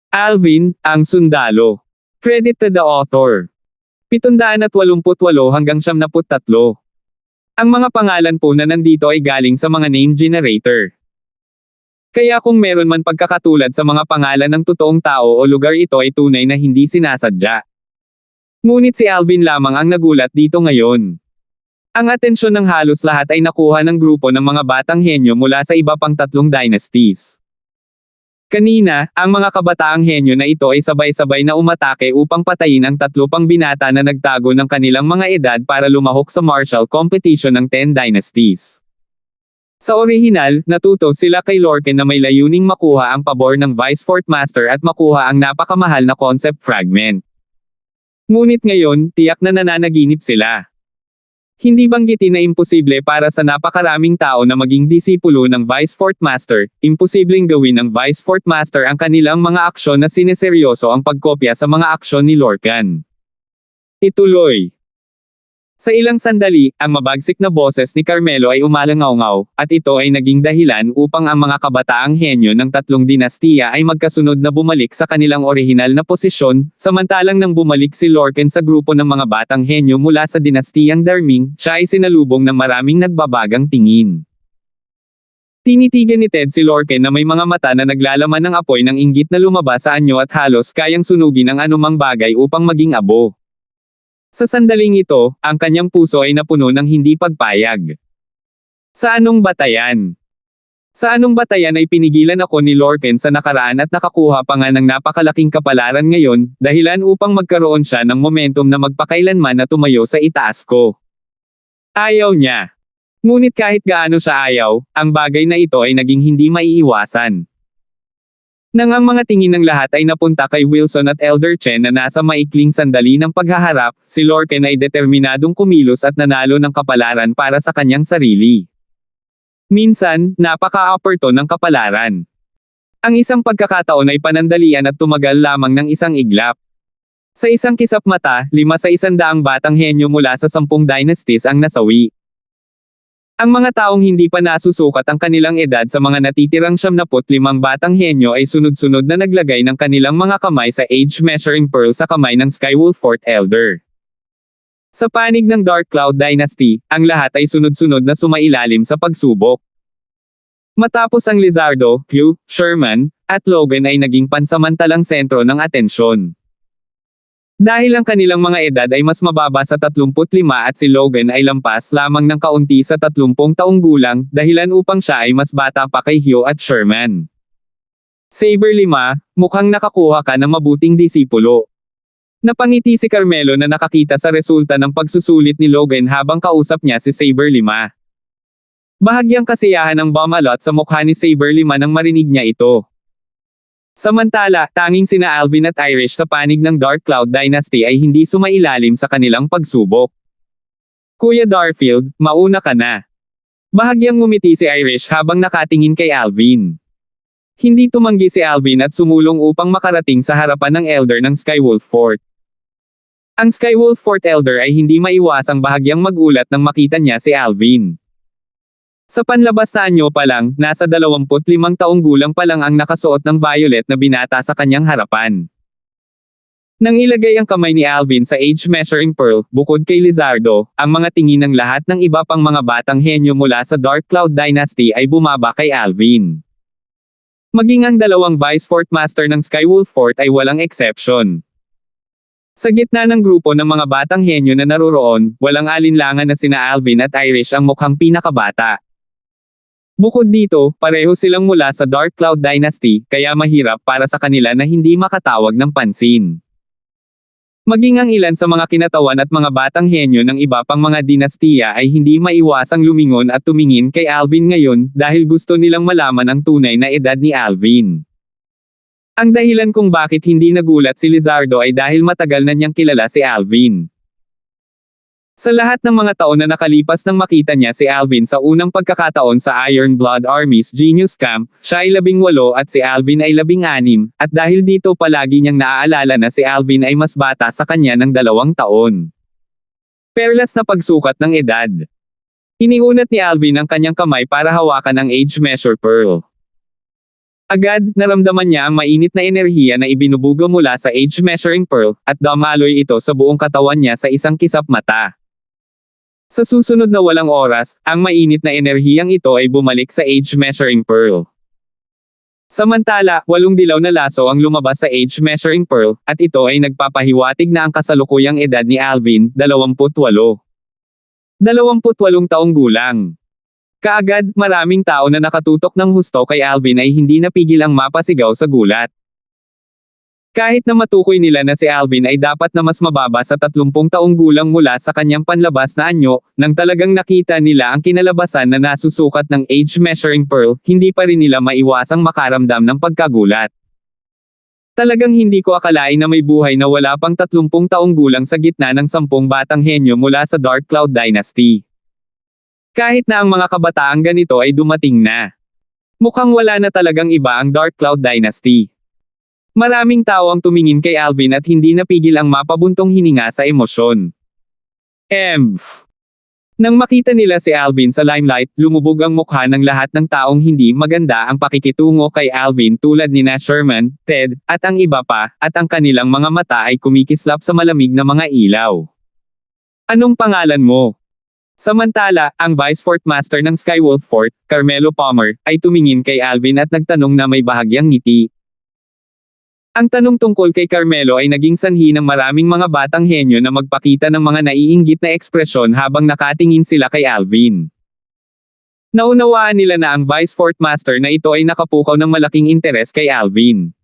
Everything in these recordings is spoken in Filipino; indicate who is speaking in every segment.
Speaker 1: Alvin, ang sundalo. Credit to the author. 788 hanggang 73. Ang mga pangalan po na nandito ay galing sa mga name generator. Kaya kung meron man pagkakatulad sa mga pangalan ng totoong tao o lugar, ito ay tunay na hindi sinasadya. Ngunit si Alvin lamang ang nagulat dito ngayon. Ang atensyon ng halos lahat ay nakuha ng grupo ng mga batang henyo mula sa iba pang 3 dynasties. Kanina, ang mga kabataang henyo na ito ay sabay-sabay na umatake upang patayin ang 3 pang binata na nagtago ng kanilang mga edad para lumahok sa martial competition ng 10 dynasties. Sa orihinal, natuto sila kay Lorcan na may layuning makuha ang pabor ng Vice Fort Master at makuha ang napakamahal na concept fragment. Ngunit ngayon, tiyak na nananaginip sila. Hindi banggitin na imposible para sa napakaraming tao na maging disipulo ng Vice Fort Master, imposibleng gawin ng Vice Fort Master ang kanilang mga aksyon na sineseryoso ang pagkopya sa mga aksyon ni Lorcan. Ituloy. Sa ilang sandali, ang mabagsik na boses ni Carmelo ay umalangaw-ngaw, at ito ay naging dahilan upang ang mga kabataang henyo ng 3 dinastiya ay magkasunod na bumalik sa kanilang orihinal na posisyon, samantalang nang bumalik si Lorcan sa grupo ng mga batang henyo mula sa dinastiyang Darming, siya ay sinalubong ng maraming nagbabagang tingin. Tinitigan ni Ted si Lorcan na may mga mata na naglalaman ng apoy ng inggit na lumabas sa anyo at halos kayang sunugin ang anumang bagay upang maging abo. Sa sandaling ito, ang kanyang puso ay napuno ng hindi pagpayag. Sa anong batayan? Sa anong batayan ay pinigilan ako ni Lorcan sa nakaraan at nakakuha pa nga ng napakalaking kapalaran ngayon, dahilan upang magkaroon siya ng momentum na magpakailanman na tumayo sa itaas ko. Ayaw niya. Ngunit kahit gaano siya ayaw, ang bagay na ito ay naging hindi maiiwasan. Nang ang mga tingin ng lahat ay napunta kay Wilson at Elder Chen na nasa maikling sandali ng paghaharap, si Lorcan ay determinadong kumilos at nanalo ng kapalaran para sa kanyang sarili. Minsan, napaka-aperto ng kapalaran. Ang isang pagkakataon ay panandalian at tumagal lamang ng isang iglap. Sa isang kisap mata, 5 sa 100 batang henyo mula sa 10 dynasties ang nasawi. Ang mga taong hindi pa nasusukat ang kanilang edad sa mga natitirang 75 batang henyo ay sunod-sunod na naglagay ng kanilang mga kamay sa Age Measuring Pearl sa kamay ng Skywolf Fort Elder. Sa panig ng Dark Cloud Dynasty, ang lahat ay sunod-sunod na sumailalim sa pagsubok. Matapos ang Lizardo, Q, Sherman, at Logan ay naging pansamantalang sentro ng atensyon. Dahil ang kanilang mga edad ay mas mababa sa 35 at si Logan ay lampas lamang ng kaunti sa 30 taong gulang, dahilan upang siya ay mas bata pa kay Hugh at Sherman. Saber 5, mukhang nakakuha ka ng mabuting disipulo. Napangiti si Carmelo na nakakita sa resulta ng pagsusulit ni Logan habang kausap niya si Saber 5. Bahagyang kasiyahan ng bumalot sa mukha ni Saber 5 nang marinig niya ito. Samantala, tanging sina Alvin at Irish sa panig ng Dark Cloud Dynasty ay hindi sumailalim sa kanilang pagsubok. Kuya Darfield, mauna ka na. Bahagyang ngumiti si Irish habang nakatingin kay Alvin. Hindi tumanggi si Alvin at sumulong upang makarating sa harapan ng Elder ng Skywolf Fort. Ang Skywolf Fort Elder ay hindi maiwasang bahagyang magulat nang makita niya si Alvin. Sa panlabas na anyo pa lang, nasa 25 taong gulang pa lang ang nakasuot ng violet na binata sa kanyang harapan. Nang ilagay ang kamay ni Alvin sa Age Measuring Pearl, bukod kay Lizardo, ang mga tingin ng lahat ng iba pang mga batang henyo mula sa Dark Cloud Dynasty ay bumaba kay Alvin. Maging ang 2 Vice Fort Master ng Skywolf Fort ay walang exception. Sa gitna ng grupo ng mga batang henyo na naroroon, walang alinlangan na sina Alvin at Irish ang mukhang pinakabata. Bukod dito, pareho silang mula sa Dark Cloud Dynasty, kaya mahirap para sa kanila na hindi makatawag ng pansin. Maging ang ilan sa mga kinatawan at mga batang henyo ng iba pang mga dinastiya ay hindi maiwasang lumingon at tumingin kay Alvin ngayon dahil gusto nilang malaman ang tunay na edad ni Alvin. Ang dahilan kung bakit hindi nagulat si Lizardo ay dahil matagal na niyang kilala si Alvin. Sa lahat ng mga taon na nakalipas nang makita niya si Alvin sa unang pagkakataon sa Iron Blood Army's Genius Camp, siya ay 18 at si Alvin ay 16, at dahil dito palagi niyang naaalala na si Alvin ay mas bata sa kanya ng 2 taon. Perlas na pagsukat ng edad. Iniunat ni Alvin ang kanyang kamay para hawakan ang Age Measure Pearl. Agad, naramdaman niya ang mainit na enerhiya na ibinubuga mula sa Age Measuring Pearl, at dumaloy ito sa buong katawan niya sa isang kisap mata. Sa susunod na walang oras, ang mainit na enerhiyang ito ay bumalik sa Age Measuring Pearl. Samantala, 8 dilaw na laso ang lumabas sa Age Measuring Pearl, at ito ay nagpapahiwatig na ang kasalukuyang edad ni Alvin, 28. 28 taong gulang. Kaagad, maraming tao na nakatutok ng husto kay Alvin ay hindi napigil ang mapasigaw sa gulat. Kahit na matukoy nila na si Alvin ay dapat na mas mababa sa 30 taong gulang mula sa kanyang panlabas na anyo, nang talagang nakita nila ang kinalabasan na nasusukat ng Age Measuring Pearl, hindi pa rin nila maiwasang makaramdam ng pagkagulat. Talagang hindi ko akalain na may buhay na wala pang 30 taong gulang sa gitna ng 10 batang henyo mula sa Dark Cloud Dynasty. Kahit na ang mga kabataang ganito ay dumating na. Mukhang wala na talagang iba ang Dark Cloud Dynasty. Maraming tao ang tumingin kay Alvin at hindi napigil ang mapabuntong hininga sa emosyon. Nang makita nila si Alvin sa limelight, lumubog ang mukha ng lahat ng taong hindi maganda ang pakikitungo kay Alvin tulad ni Sherman, Ted, at ang iba pa, at ang kanilang mga mata ay kumikislap sa malamig na mga ilaw. Anong pangalan mo? Samantala, ang Vice Fort Master ng Skywolf Fort, Carmelo Palmer, ay tumingin kay Alvin at nagtanong na may bahagyang ngiti. Ang tanong tungkol kay Carmelo ay naging sanhi ng maraming mga batang henyo na magpakita ng mga naiinggit na ekspresyon habang nakatingin sila kay Alvin. Naunawaan nila na ang Vice Fort Master na ito ay nakapukaw ng malaking interes kay Alvin.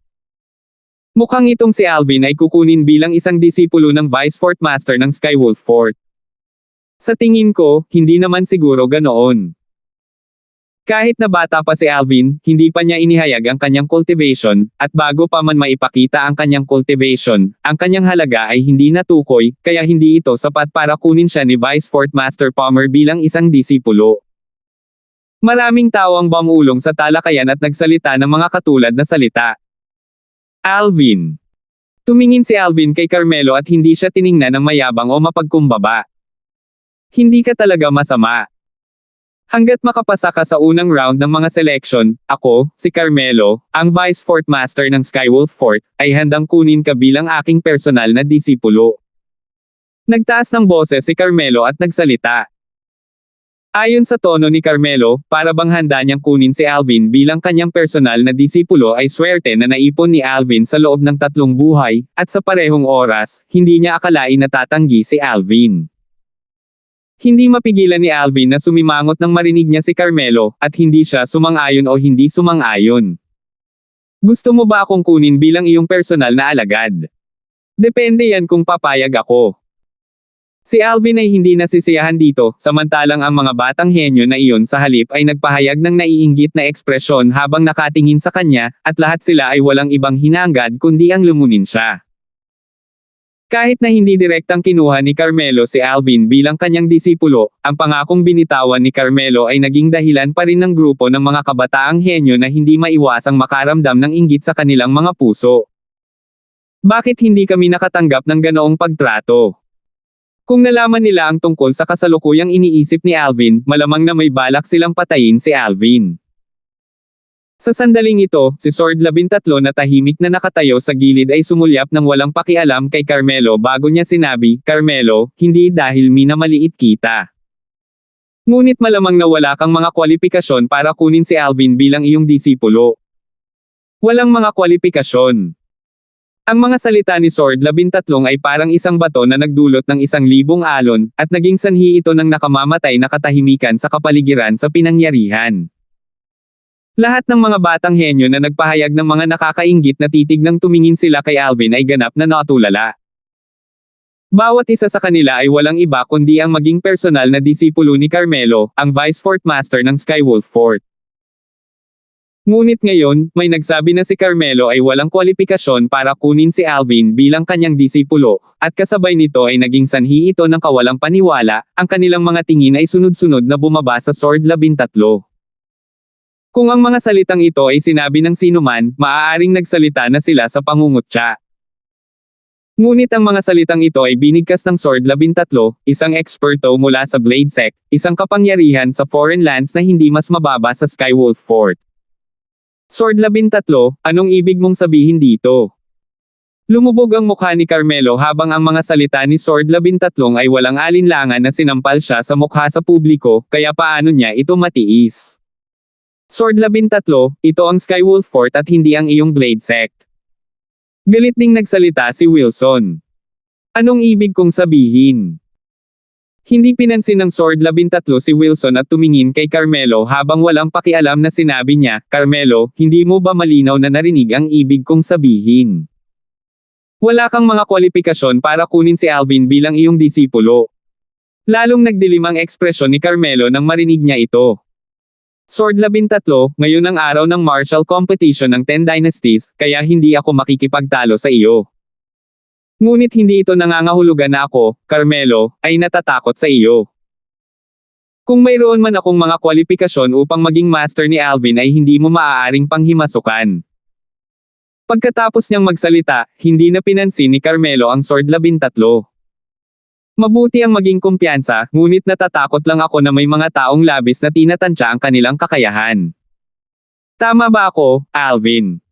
Speaker 1: Mukhang itong si Alvin ay kukunin bilang isang disipulo ng Vice Fort Master ng Skywolf Fort. Sa tingin ko, hindi naman siguro ganoon. Kahit na bata pa si Alvin, hindi pa niya inihayag ang kanyang cultivation, at bago pa man maipakita ang kanyang cultivation, ang kanyang halaga ay hindi natukoy, kaya hindi ito sapat para kunin siya ni Vice Fort Master Palmer bilang isang disipulo. Maraming tao ang bumulong sa talakayan at nagsalita ng mga katulad na salita. Alvin. Tumingin si Alvin kay Carmelo at hindi siya tiningnan ng mayabang o mapagkumbaba. Hindi ka talaga masama. Hanggat makapasa ka sa unang round ng mga selection, ako, si Carmelo, ang Vice Fort Master ng Skywolf Fort, ay handang kunin ka bilang aking personal na disipulo. Nagtaas ng boses si Carmelo at nagsalita. Ayon sa tono ni Carmelo, para bang handa niyang kunin si Alvin bilang kanyang personal na disipulo ay swerte na naipon ni Alvin sa loob ng 3 buhay, at sa parehong oras, hindi niya akalain na tatanggi si Alvin. Hindi mapigilan ni Alvin na sumimangot nang marinig niya si Carmelo, at hindi siya sumang-ayon o hindi sumang-ayon. Gusto mo ba akong kunin bilang iyong personal na alagad? Depende yan kung papayag ako. Si Alvin ay hindi nasisiyahan dito, samantalang ang mga batang henyo na iyon sa halip ay nagpahayag ng naiinggit na ekspresyon habang nakatingin sa kanya, at lahat sila ay walang ibang hinangad kundi ang lumunin siya. Kahit na hindi direktang kinuha ni Carmelo si Alvin bilang kanyang disipulo, ang pangakong binitawan ni Carmelo ay naging dahilan pa rin ng grupo ng mga kabataang henyo na hindi maiwasang makaramdam ng inggit sa kanilang mga puso. Bakit hindi kami nakatanggap ng ganoong pagtrato? Kung nalaman nila ang tungkol sa kasalukuyang iniisip ni Alvin, malamang na may balak silang patayin si Alvin. Sa sandaling ito, si Sword 13 na tahimik na nakatayo sa gilid ay sumulyap ng walang pakialam kay Carmelo bago niya sinabi, Carmelo, hindi dahil minamaliit kita. Ngunit malamang na wala kang mga kwalipikasyon para kunin si Alvin bilang iyong disipulo. Walang mga kwalipikasyon. Ang mga salita ni Sword 13 ay parang isang bato na nagdulot ng 1,000 alon, at naging sanhi ito ng nakamamatay na katahimikan sa kapaligiran sa pinangyarihan. Lahat ng mga batang henyo na nagpahayag ng mga nakakainggit na titig nang tumingin sila kay Alvin ay ganap na natulala. Bawat isa sa kanila ay walang iba kundi ang maging personal na disipulo ni Carmelo, ang Vice Fort Master ng Skywolf Fort. Ngunit ngayon, may nagsabi na si Carmelo ay walang kwalipikasyon para kunin si Alvin bilang kanyang disipulo, at kasabay nito ay naging sanhi ito ng kawalang paniwala, ang kanilang mga tingin ay sunod-sunod na bumaba sa Sword 13. Kung ang mga salitang ito ay sinabi ng sinuman, maaaring nagsalita na sila sa pangungutya. Ngunit ang mga salitang ito ay binigkas ng Sword 13, isang eksperto mula sa Blade Sect, isang kapangyarihan sa foreign lands na hindi mas mababa sa Skywolf Fort. Sword 13, anong ibig mong sabihin dito? Lumubog ang mukha ni Carmelo habang ang mga salita ni Sword 13 ay walang alinlangan na sinampal siya sa mukha sa publiko, kaya paano niya ito matiis? Sword 13, ito ang Skywolf Fort at hindi ang iyong Blade Sect. Galit ding nagsalita si Wilson. Anong ibig kong sabihin? Hindi pinansin ng Sword 13 si Wilson at tumingin kay Carmelo habang walang pakialam na sinabi niya, Carmelo, hindi mo ba malinaw na narinig ang ibig kong sabihin? Wala kang mga kwalifikasyon para kunin si Alvin bilang iyong disipulo. Lalong nagdilim ang ekspresyon ni Carmelo nang marinig niya ito. Sword 13, ngayon ang araw ng martial competition ng 10 Dynasties, kaya hindi ako makikipagtalo sa iyo. Ngunit hindi ito nangangahulugan na ako, Carmelo, ay natatakot sa iyo. Kung mayroon man akong mga kwalifikasyon upang maging master ni Alvin ay hindi mo maaaring panghimasukan. Pagkatapos niyang magsalita, hindi na pinansin ni Carmelo ang Sword 13. Mabuti ang maging kumpiyansa, ngunit natatakot lang ako na may mga taong labis na tinatansya ang kanilang kakayahan. Tama ba ako, Alvin?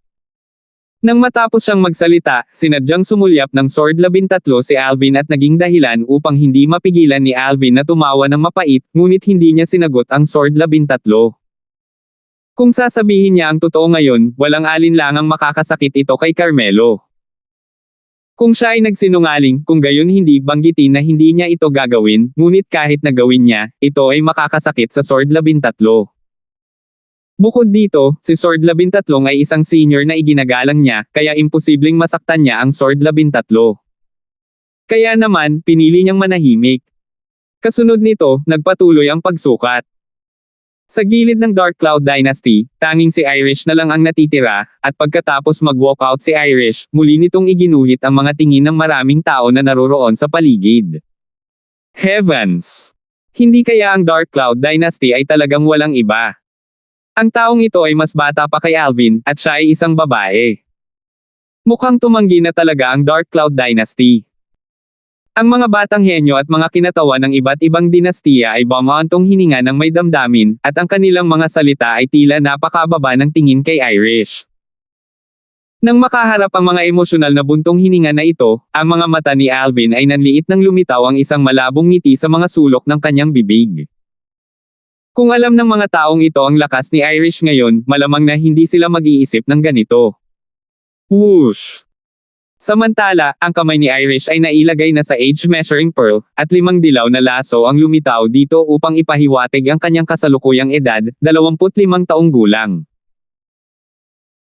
Speaker 1: Nang matapos siyang magsalita, sinadyang sumulyap ng Sword 13 si Alvin at naging dahilan upang hindi mapigilan ni Alvin na tumawa ng mapait, ngunit hindi niya sinagot ang Sword 13. Kung sasabihin niya ang totoo ngayon, walang alinlangang makakasakit ito kay Carmelo. Kung siya ay nagsinungaling, kung gayon hindi banggitin na hindi niya ito gagawin, ngunit kahit na gawin niya, ito ay makakasakit sa Sword 13. Bukod dito, si Sword 13 ay isang senior na iginagalang niya, kaya imposibleng masaktan niya ang Sword 13. Kaya naman, pinili niyang manahimik. Kasunod nito, nagpatuloy ang pagsukat. Sa gilid ng Dark Cloud Dynasty, tanging si Irish na lang ang natitira, at pagkatapos mag-walkout si Irish, muli nitong iginuhit ang mga tingin ng maraming tao na naroroon sa paligid. Heavens! Hindi kaya ang Dark Cloud Dynasty ay talagang walang iba? Ang taong ito ay mas bata pa kay Alvin, at siya ay isang babae. Mukhang tumanggi na talaga ang Dark Cloud Dynasty. Ang mga batang henyo at mga kinatawan ng iba't ibang dinastiya ay bumaantong hininga ng may damdamin, at ang kanilang mga salita ay tila napakababa ng tingin kay Irish. Nang makaharap ang mga emosyonal na buntong hininga na ito, ang mga mata ni Alvin ay nanliit nang lumitaw ang isang malabong ngiti sa mga sulok ng kanyang bibig. Kung alam ng mga taong ito ang lakas ni Irish ngayon, malamang na hindi sila mag-iisip ng ganito. Whoosh! Samantala, ang kamay ni Irish ay nailagay na sa age measuring pearl, at 5 dilaw na laso ang lumitaw dito upang ipahiwatig ang kanyang kasalukuyang edad, 25 taong gulang.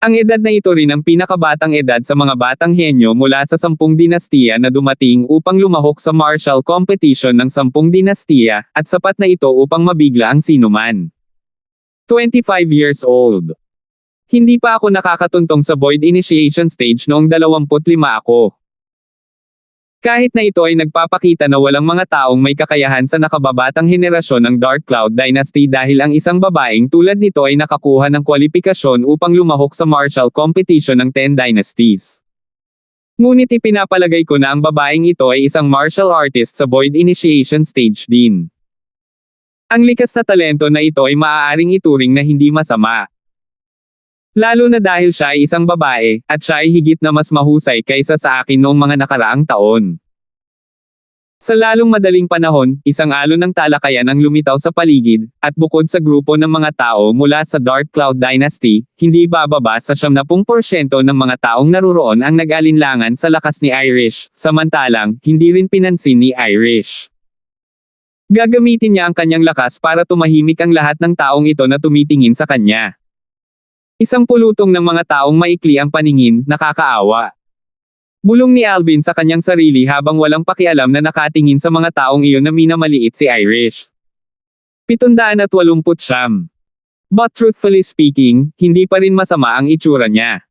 Speaker 1: Ang edad na ito rin ang pinakabatang edad sa mga batang henyo mula sa 10 dinastiya na dumating upang lumahok sa martial competition ng 10 dinastiya, at sapat na ito upang mabigla ang sinuman. 25 years old. Hindi pa ako nakakatuntong sa Void Initiation Stage noong 25 ako. Kahit na ito ay nagpapakita na walang mga taong may kakayahan sa nakababatang henerasyon ng Dark Cloud Dynasty dahil ang isang babaeng tulad nito ay nakakuha ng kwalifikasyon upang lumahok sa martial competition ng 10 Dynasties. Ngunit ipinapalagay ko na ang babaeng ito ay isang martial artist sa Void Initiation Stage din. Ang likas na talento na ito ay maaaring ituring na hindi masama. Lalo na dahil siya ay isang babae, at siya ay higit na mas mahusay kaysa sa akin noong mga nakaraang taon. Sa lalong madaling panahon, isang alon ng talakayan ang lumitaw sa paligid, at bukod sa grupo ng mga tao mula sa Dark Cloud Dynasty, hindi bababa sa 70% ng mga taong naruroon ang nag-alinlangan sa lakas ni Irish, samantalang, hindi rin pinansin ni Irish. Gagamitin niya ang kanyang lakas para tumahimik ang lahat ng taong ito na tumitingin sa kanya. Isang pulutong ng mga taong maikli ang paningin, nakakaawa. Bulong ni Alvin sa kanyang sarili habang walang pakialam na nakatingin sa mga taong iyon na minamaliit si Irish. 789. But truthfully speaking, hindi pa rin masama ang itsura niya.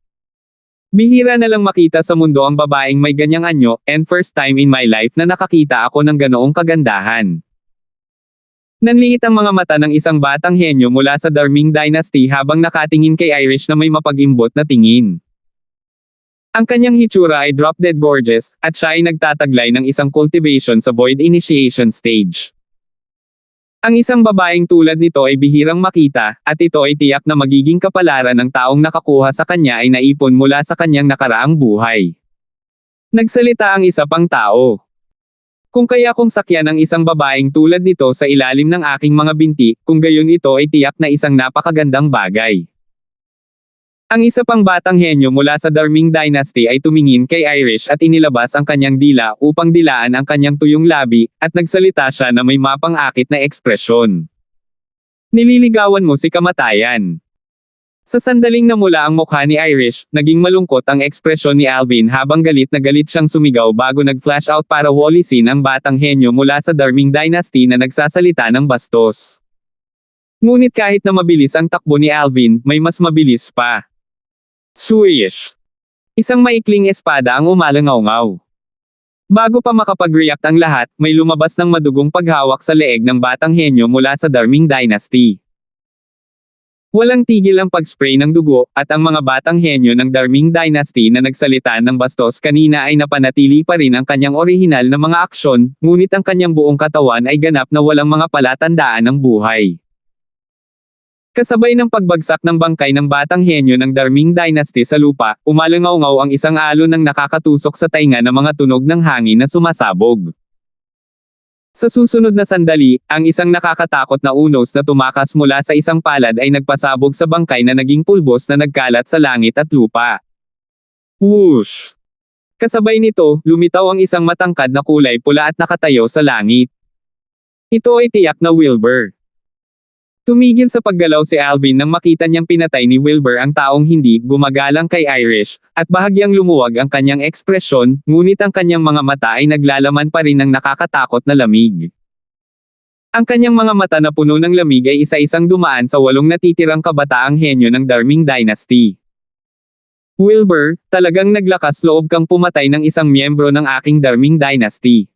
Speaker 1: Bihira na lang makita sa mundo ang babaeng may ganyang anyo, and first time in my life na nakakita ako ng ganoong kagandahan. Nanliit ang mga mata ng isang batang henyo mula sa Darming Dynasty habang nakatingin kay Irish na may mapagimbot na tingin. Ang kanyang hitsura ay drop-dead gorgeous, at siya ay nagtataglay ng isang cultivation sa Void Initiation Stage. Ang isang babaeng tulad nito ay bihirang makita, at ito ay tiyak na magiging kapalaran ng taong nakakuha sa kanya ay naipon mula sa kanyang nakaraang buhay. Nagsalita ang isa pang tao. Kung kaya kong sakyan ang isang babaeng tulad nito sa ilalim ng aking mga binti, kung gayon ito ay tiyak na isang napakagandang bagay. Ang isa pang batang henyo mula sa Darming Dynasty ay tumingin kay Irish at inilabas ang kanyang dila upang dilaan ang kanyang tuyong labi, at nagsalita siya na may mapang-akit na ekspresyon. Nililigawan mo si kamatayan. Sa sandaling namula ang mukha ni Irish, naging malungkot ang ekspresyon ni Alvin habang galit na galit siyang sumigaw bago nag-flash out para walisin ang batang henyo mula sa Darming Dynasty na nagsasalita ng bastos. Ngunit kahit na mabilis ang takbo ni Alvin, may mas mabilis pa. Swish! Isang maikling espada ang umalangaw-ngaw. Bago pa makapag-react ang lahat, may lumabas ng madugong paghawak sa leeg ng batang henyo mula sa Darming Dynasty. Walang tigil ang pag-spray ng dugo, at ang mga batang henyo ng Darming Dynasty na nagsalita ng bastos kanina ay napanatili pa rin ang kanyang orihinal na mga aksyon, ngunit ang kanyang buong katawan ay ganap na walang mga palatandaan ng buhay. Kasabay ng pagbagsak ng bangkay ng batang henyo ng Darming Dynasty sa lupa, umalangaw-ngaw ang isang alon ng nakakatusok sa tainga ng mga tunog ng hangin na sumasabog. Sa susunod na sandali, ang isang nakakatakot na unos na tumakas mula sa isang palad ay nagpasabog sa bangkay na naging pulbos na nagkalat sa langit at lupa. Whoosh! Kasabay nito, lumitaw ang isang matangkad na kulay pula at nakatayo sa langit. Ito ay tiyak na Wilbur. Tumigil sa paggalaw si Alvin nang makita niyang pinatay ni Wilbur ang taong hindi gumagalang kay Irish, at bahagyang lumuwag ang kanyang ekspresyon, ngunit ang kanyang mga mata ay naglalaman pa rin ng nakakatakot na lamig. Ang kanyang mga mata na puno ng lamig ay isa-isang dumaan sa 8 natitirang kabataang henyo ng Darming Dynasty. Wilbur, talagang naglakas loob kang pumatay ng isang miyembro ng aking Darming Dynasty.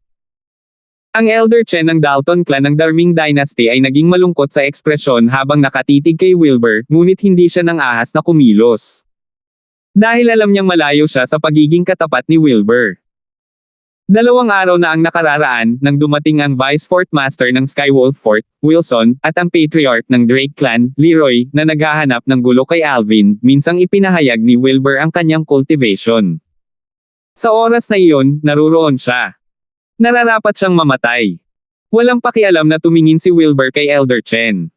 Speaker 1: Ang Elder Chen ng Dalton clan ng Darming Dynasty ay naging malungkot sa ekspresyon habang nakatitig kay Wilbur, ngunit hindi siya nang ahas na kumilos. Dahil alam niyang malayo siya sa pagiging katapat ni Wilbur. 2 araw na ang nakararaan, nang dumating ang Vice Fort Master ng Skywolf Fort, Wilson, at ang Patriarch ng Drake Clan, Leroy, na naghahanap ng gulo kay Alvin, minsang ipinahayag ni Wilbur ang kanyang cultivation. Sa oras na iyon, naruroon siya. Nararapat siyang mamatay. Walang pakialam na tumingin si Wilbur kay Elder Chen.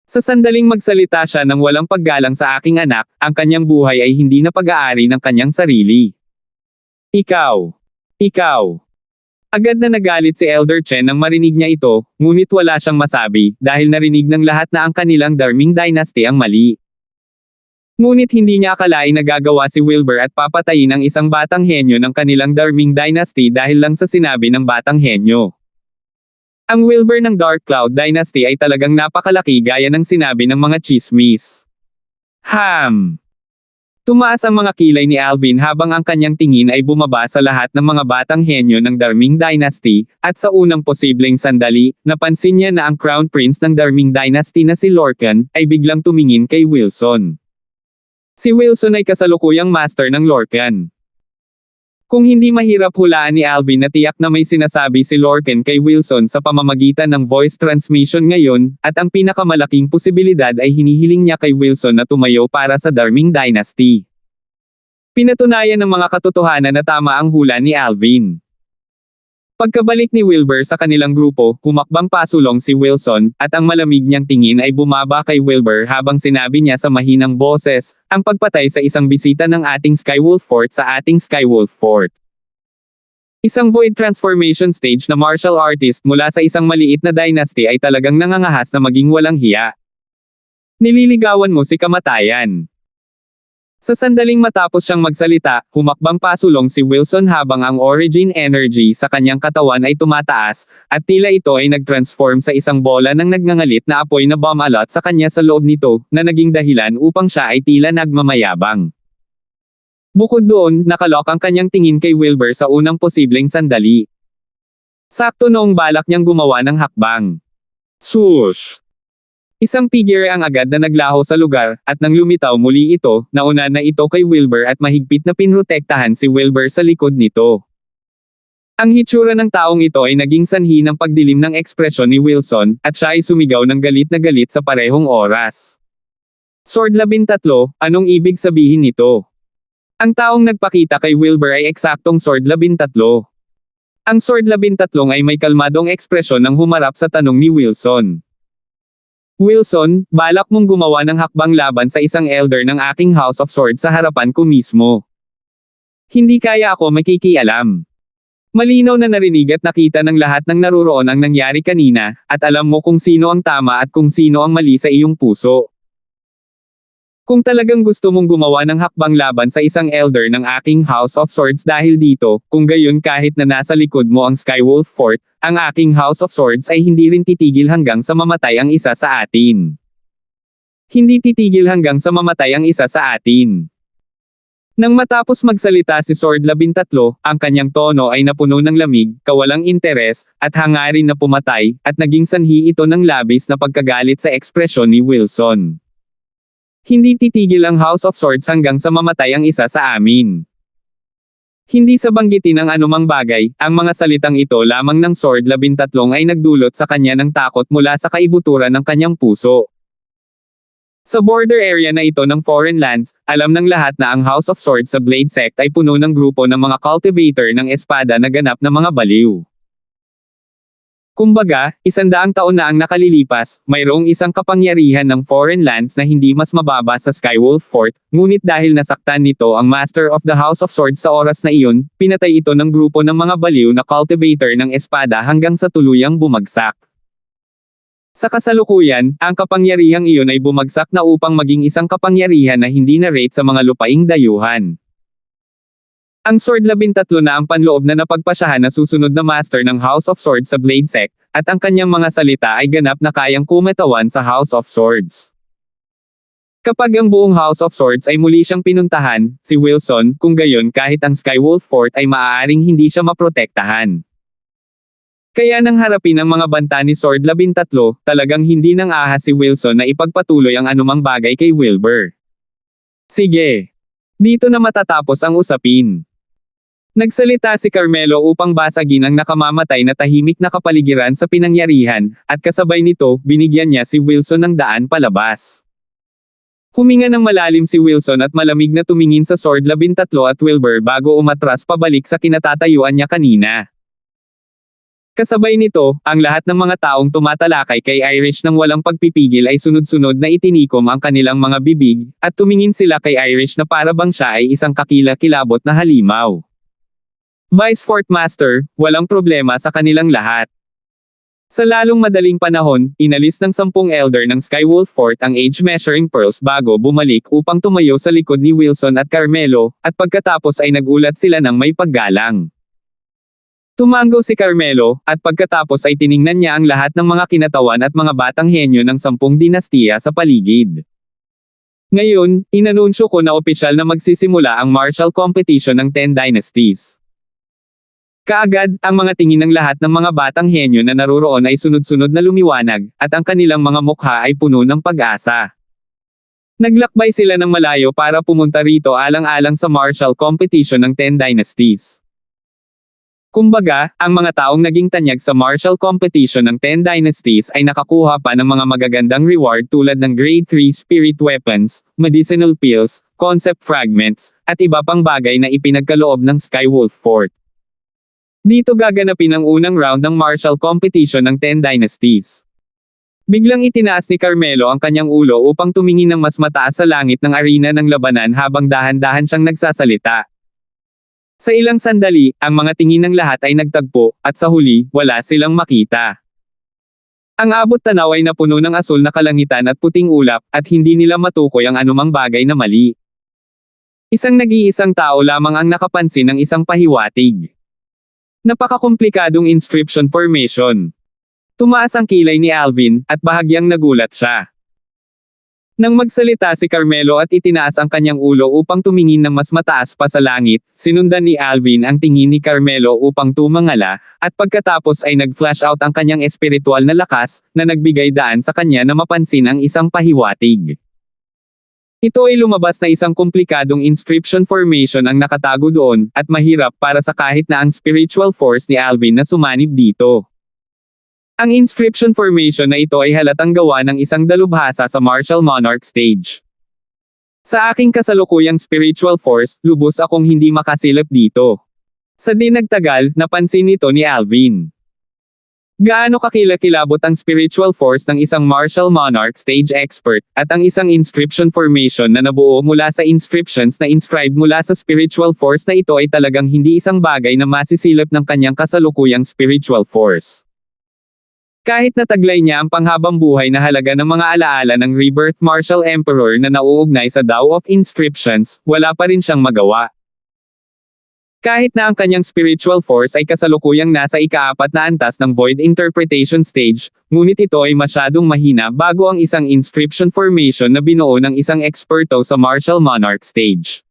Speaker 1: Sa sandaling magsalita siya ng walang paggalang sa aking anak, ang kanyang buhay ay hindi na pag-aari ng kanyang sarili. Ikaw. Agad na nagalit si Elder Chen nang marinig niya ito, ngunit wala siyang masabi, dahil narinig ng lahat na ang kanilang Darming Dynasty ang mali. Ngunit hindi niya akalain na gagawa si Wilbur at papatayin ang isang batang henyo ng kanilang Darming Dynasty dahil lang sa sinabi ng batang henyo. Ang Wilbur ng Dark Cloud Dynasty ay talagang napakalaki gaya ng sinabi ng mga chismis. Tumaas ang mga kilay ni Alvin habang ang kanyang tingin ay bumaba sa lahat ng mga batang henyo ng Darming Dynasty, at sa unang posibleng sandali, napansin niya na ang Crown Prince ng Darming Dynasty na si Lorcan, ay biglang tumingin kay Wilson. Si Wilson ay kasalukuyang master ng Lorcan. Kung hindi mahirap hulaan ni Alvin na tiyak na may sinasabi si Lorcan kay Wilson sa pamamagitan ng voice transmission ngayon, at ang pinakamalaking posibilidad ay hinihiling niya kay Wilson na tumayo para sa Darming Dynasty. Pinatunayan ng mga katotohanan na tama ang hula ni Alvin. Pagkabalik ni Wilbur sa kanilang grupo, humakbang pasulong si Wilson, at ang malamig niyang tingin ay bumaba kay Wilbur habang sinabi niya sa mahinang boses, ang pagpatay sa isang bisita ng ating Skywolf Fort sa ating Skywolf Fort. Isang void transformation stage na martial artist mula sa isang maliit na dynasty ay talagang nangangahas na maging walang hiya. Nililigawan mo si kamatayan. Sa sandaling matapos siyang magsalita, humakbang pasulong si Wilson habang ang origin energy sa kanyang katawan ay tumataas, at tila ito ay nag-transform sa isang bola ng nagngangalit na apoy na bumalot sa kanya sa loob nito, na naging dahilan upang siya ay tila nagmamayabang. Bukod doon, nakalok ang kanyang tingin kay Wilbur sa unang posibleng sandali. Sakto noong balak niyang gumawa ng hakbang. Swoosh! Isang figure ang agad na naglaho sa lugar, at nang lumitaw muli ito, nauna na ito kay Wilbur at mahigpit na pinrotektahan si Wilbur sa likod nito. Ang hitsura ng taong ito ay naging sanhi ng pagdilim ng ekspresyon ni Wilson, at siya ay sumigaw ng galit na galit sa parehong oras. Sword 13, anong ibig sabihin nito? Ang taong nagpakita kay Wilbur ay eksaktong Sword 13. Ang Sword 13 ay may kalmadong ekspresyon nang humarap sa tanong ni Wilson. Wilson, balak mong gumawa ng hakbang laban sa isang elder ng aking House of Swords sa harapan ko mismo. Hindi kaya ako makikialam. Malinaw na narinig at nakita ng lahat ng naruroon ang nangyari kanina, at alam mo kung sino ang tama at kung sino ang mali sa iyong puso. Kung talagang gusto mong gumawa ng hakbang laban sa isang elder ng aking House of Swords dahil dito, kung gayon kahit na nasa likod mo ang Skywolf Fort, ang aking House of Swords ay hindi rin titigil hanggang sa mamatay ang isa sa atin. Hindi titigil hanggang sa mamatay ang isa sa atin. Nang matapos magsalita si Sword 13, ang kanyang tono ay napuno ng lamig, kawalang interes, at hangarin na pumatay, at naging sanhi ito ng labis na pagkagalit sa ekspresyon ni Wilson. Hindi titigil ang House of Swords hanggang sa mamatay ang isa sa amin. Hindi sa banggitin ang anumang bagay, ang mga salitang ito lamang ng Sword 13 ay nagdulot sa kanya ng takot mula sa kaibuturan ng kanyang puso. Sa border area na ito ng foreign lands, alam ng lahat na ang House of Swords sa Blade Sect ay puno ng grupo ng mga cultivator ng espada na ganap na mga baliw. Kumbaga, 100 taon na ang nakalilipas, mayroong isang kapangyarihan ng foreign lands na hindi mas mababa sa Skywolf Fort, ngunit dahil nasaktan nito ang Master of the House of Swords sa oras na iyon, pinatay ito ng grupo ng mga baliw na cultivator ng espada hanggang sa tuluyang bumagsak. Sa kasalukuyan, ang kapangyarihang iyon ay bumagsak na upang maging isang kapangyarihan na hindi na-rate sa mga lupaing dayuhan. Ang Sword 13 na ang panloob na napagpasyahan na susunod na master ng House of Swords sa Blade Sect, at ang kanyang mga salita ay ganap na kayang kumetawan sa House of Swords. Kapag ang buong House of Swords ay muli siyang pinuntahan, si Wilson, kung gayon kahit ang Skywolf Fort ay maaaring hindi siya maprotektahan. Kaya nang harapin ang mga banta ni Sword 13, talagang hindi nang ahas si Wilson na ipagpatuloy ang anumang bagay kay Wilbur. Sige. Dito na matatapos ang usapin. Nagsalita si Carmelo upang basagin ang nakamamatay na tahimik na kapaligiran sa pinangyarihan, at kasabay nito, binigyan niya si Wilson ng daan palabas. Huminga ng malalim si Wilson at malamig na tumingin sa Sword 13 at Wilbur bago umatras pabalik sa kinatatayuan niya kanina. Kasabay nito, ang lahat ng mga taong tumatalakay kay Irish nang walang pagpipigil ay sunod-sunod na itinikom ang kanilang mga bibig, at tumingin sila kay Irish na para bang siya ay isang kakila-kilabot na halimaw. Vice Fort Master, walang problema sa kanilang lahat. Sa lalong madaling panahon, inalis ng 10 elder ng Skywolf Fort ang age measuring pearls bago bumalik upang tumayo sa likod ni Wilson at Carmelo, at pagkatapos ay nagulat sila ng may paggalang. Tumango si Carmelo, at pagkatapos ay tiningnan niya ang lahat ng mga kinatawan at mga batang henyo ng 10 dinastiya sa paligid. Ngayon, inanunsyo ko na opisyal na magsisimula ang martial competition ng 10 dynasties. Kaagad, ang mga tingin ng lahat ng mga batang henyo na naruroon ay sunod-sunod na lumiwanag, at ang kanilang mga mukha ay puno ng pag-asa. Naglakbay sila ng malayo para pumunta rito alang-alang sa martial competition ng 10 dynasties. Kumbaga, ang mga taong naging tanyag sa martial competition ng 10 dynasties ay nakakuha pa ng mga magagandang reward tulad ng Grade 3 spirit weapons, medicinal pills, concept fragments, at iba pang bagay na ipinagkaloob ng Skywolf Fort. Dito gaganapin ang unang round ng martial competition ng 10 dynasties. Biglang itinaas ni Carmelo ang kanyang ulo upang tumingin ng mas mataas sa langit ng arena ng labanan habang dahan-dahan siyang nagsasalita. Sa ilang sandali, ang mga tingin ng lahat ay nagtagpo, at sa huli, wala silang makita. Ang abot tanaw ay napuno ng asul na kalangitan at puting ulap, at hindi nila matukoy ang anumang bagay na mali. Isang nag-iisang tao lamang ang nakapansin ng isang pahiwatig. Napakakomplikadong inscription formation. Tumaas ang kilay ni Alvin, at bahagyang nagulat siya. Nang magsalita si Carmelo at itinaas ang kanyang ulo upang tumingin ng mas mataas pa sa langit, sinundan ni Alvin ang tingin ni Carmelo upang tumangala, at pagkatapos ay nag-flash out ang kanyang espiritual na lakas, na nagbigay daan sa kanya na mapansin ang isang pahiwatig. Ito ay lumabas na isang komplikadong inscription formation ang nakatago doon, at mahirap para sa kahit na ang spiritual force ni Alvin na sumanib dito. Ang inscription formation na ito ay halatang gawa ng isang dalubhasa sa martial monarch stage. Sa aking kasalukuyang spiritual force, lubos akong hindi makasilip dito. Sa di nagtagal, napansin nito ni Alvin. Gaano kakilakilabot ang spiritual force ng isang martial monarch stage expert, at ang isang inscription formation na nabuo mula sa inscriptions na inscribed mula sa spiritual force na ito ay talagang hindi isang bagay na masisilip ng kanyang kasalukuyang spiritual force. Kahit nataglay niya ang panghabang buhay na halaga ng mga alaala ng Rebirth Martial Emperor na nauugnay sa Tao of Inscriptions, wala pa rin siyang magawa. Kahit na ang kanyang spiritual force ay kasalukuyang nasa ika-4 na antas ng Void Interpretation Stage, ngunit ito ay masyadong mahina bago ang isang inscription formation na binuo ng isang eksperto sa Martial Monarch Stage.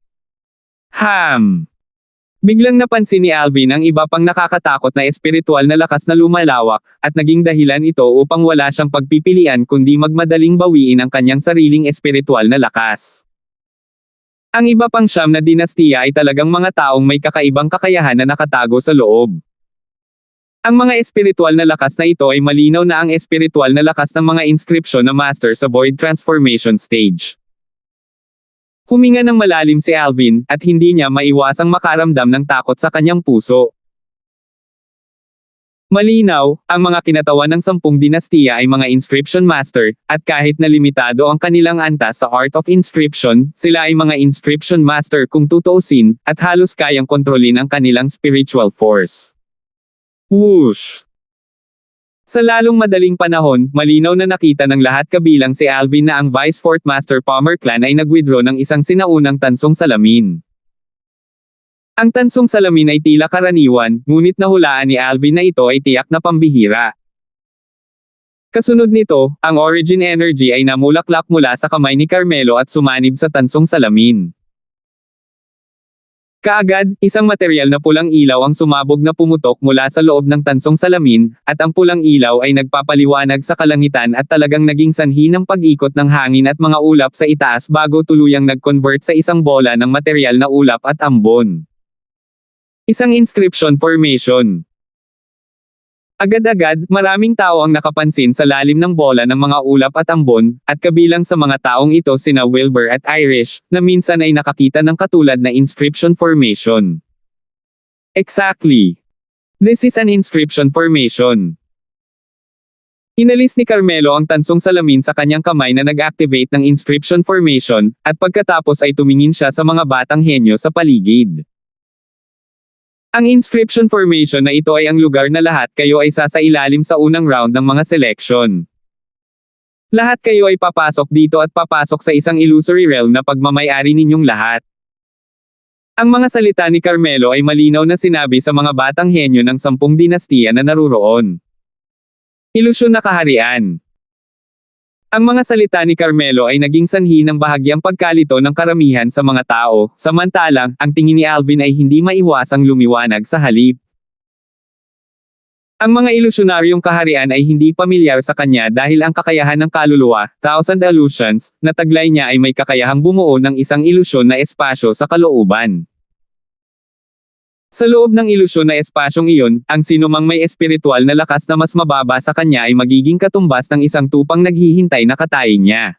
Speaker 1: Biglang napansin ni Alvin ang iba pang nakakatakot na espiritual na lakas na lumalawak, at naging dahilan ito upang wala siyang pagpipilian kundi magmadaling bawiin ang kanyang sariling espiritual na lakas. Ang iba pang 9 na dinastiya ay talagang mga taong may kakaibang kakayahan na nakatago sa loob. Ang mga espiritual na lakas na ito ay malinaw na ang espiritual na lakas ng mga inscription na master sa Void Transformation Stage. Huminga ng malalim si Alvin, at hindi niya maiwasang makaramdam ng takot sa kanyang puso. Malinaw, ang mga kinatawan ng 10 dinastiya ay mga inscription master, at kahit na limitado ang kanilang antas sa Art of Inscription, sila ay mga inscription master kung tutuusin, at halos kayang kontrolin ang kanilang spiritual force. Whoosh! Sa lalong madaling panahon, malinaw na nakita ng lahat kabilang si Alvin na ang Vice Fourth Master Palmer Clan ay nag-withdraw ng isang sinaunang tansong salamin. Ang tansong salamin ay tila karaniwan, ngunit nahulaan ni Alvin na ito ay tiyak na pambihira. Kasunod nito, ang origin energy ay namulaklak mula sa kamay ni Carmelo at sumanib sa tansong salamin. Kaagad, isang material na pulang ilaw ang sumabog na pumutok mula sa loob ng tansong salamin, at ang pulang ilaw ay nagpapaliwanag sa kalangitan at talagang naging sanhi ng pag-ikot ng hangin at mga ulap sa itaas bago tuluyang nag-convert sa isang bola ng material na ulap at ambon. Isang inscription formation. Agad-agad, maraming tao ang nakapansin sa lalim ng bola ng mga ulap at ambon, at kabilang sa mga taong ito sina Wilbur at Irish, na minsan ay nakakita ng katulad na inscription formation. Exactly. This is an inscription formation. Inalis ni Carmelo ang tansong salamin sa kanyang kamay na nag-activate ng inscription formation, at pagkatapos ay tumingin siya sa mga batang henyo sa paligid. Ang inscription formation na ito ay ang lugar na lahat kayo ay sasailalim sa unang round ng mga selection. Lahat kayo ay papasok dito at papasok sa isang illusory realm na pagmamay-ari ninyong lahat. Ang mga salita ni Carmelo ay malinaw na sinabi sa mga batang henyo ng 10 dinastiya na naruroon. Ilusyon na kaharian. Ang mga salita ni Carmelo ay naging sanhi ng bahagyang pagkalito ng karamihan sa mga tao, samantalang, ang tingin ni Alvin ay hindi maiwasang lumiwanag sa halip. Ang mga ilusyonaryong kaharian ay hindi pamilyar sa kanya dahil ang kakayahan ng kaluluwa, Thousand Illusions, na taglay niya ay may kakayahang bumuo ng isang ilusyon na espasyo sa kalooban. Sa loob ng ilusyon na espasyong iyon, ang sinumang may espiritual na lakas na mas mababa sa kanya ay magiging katumbas ng isang tupang naghihintay na katayin niya.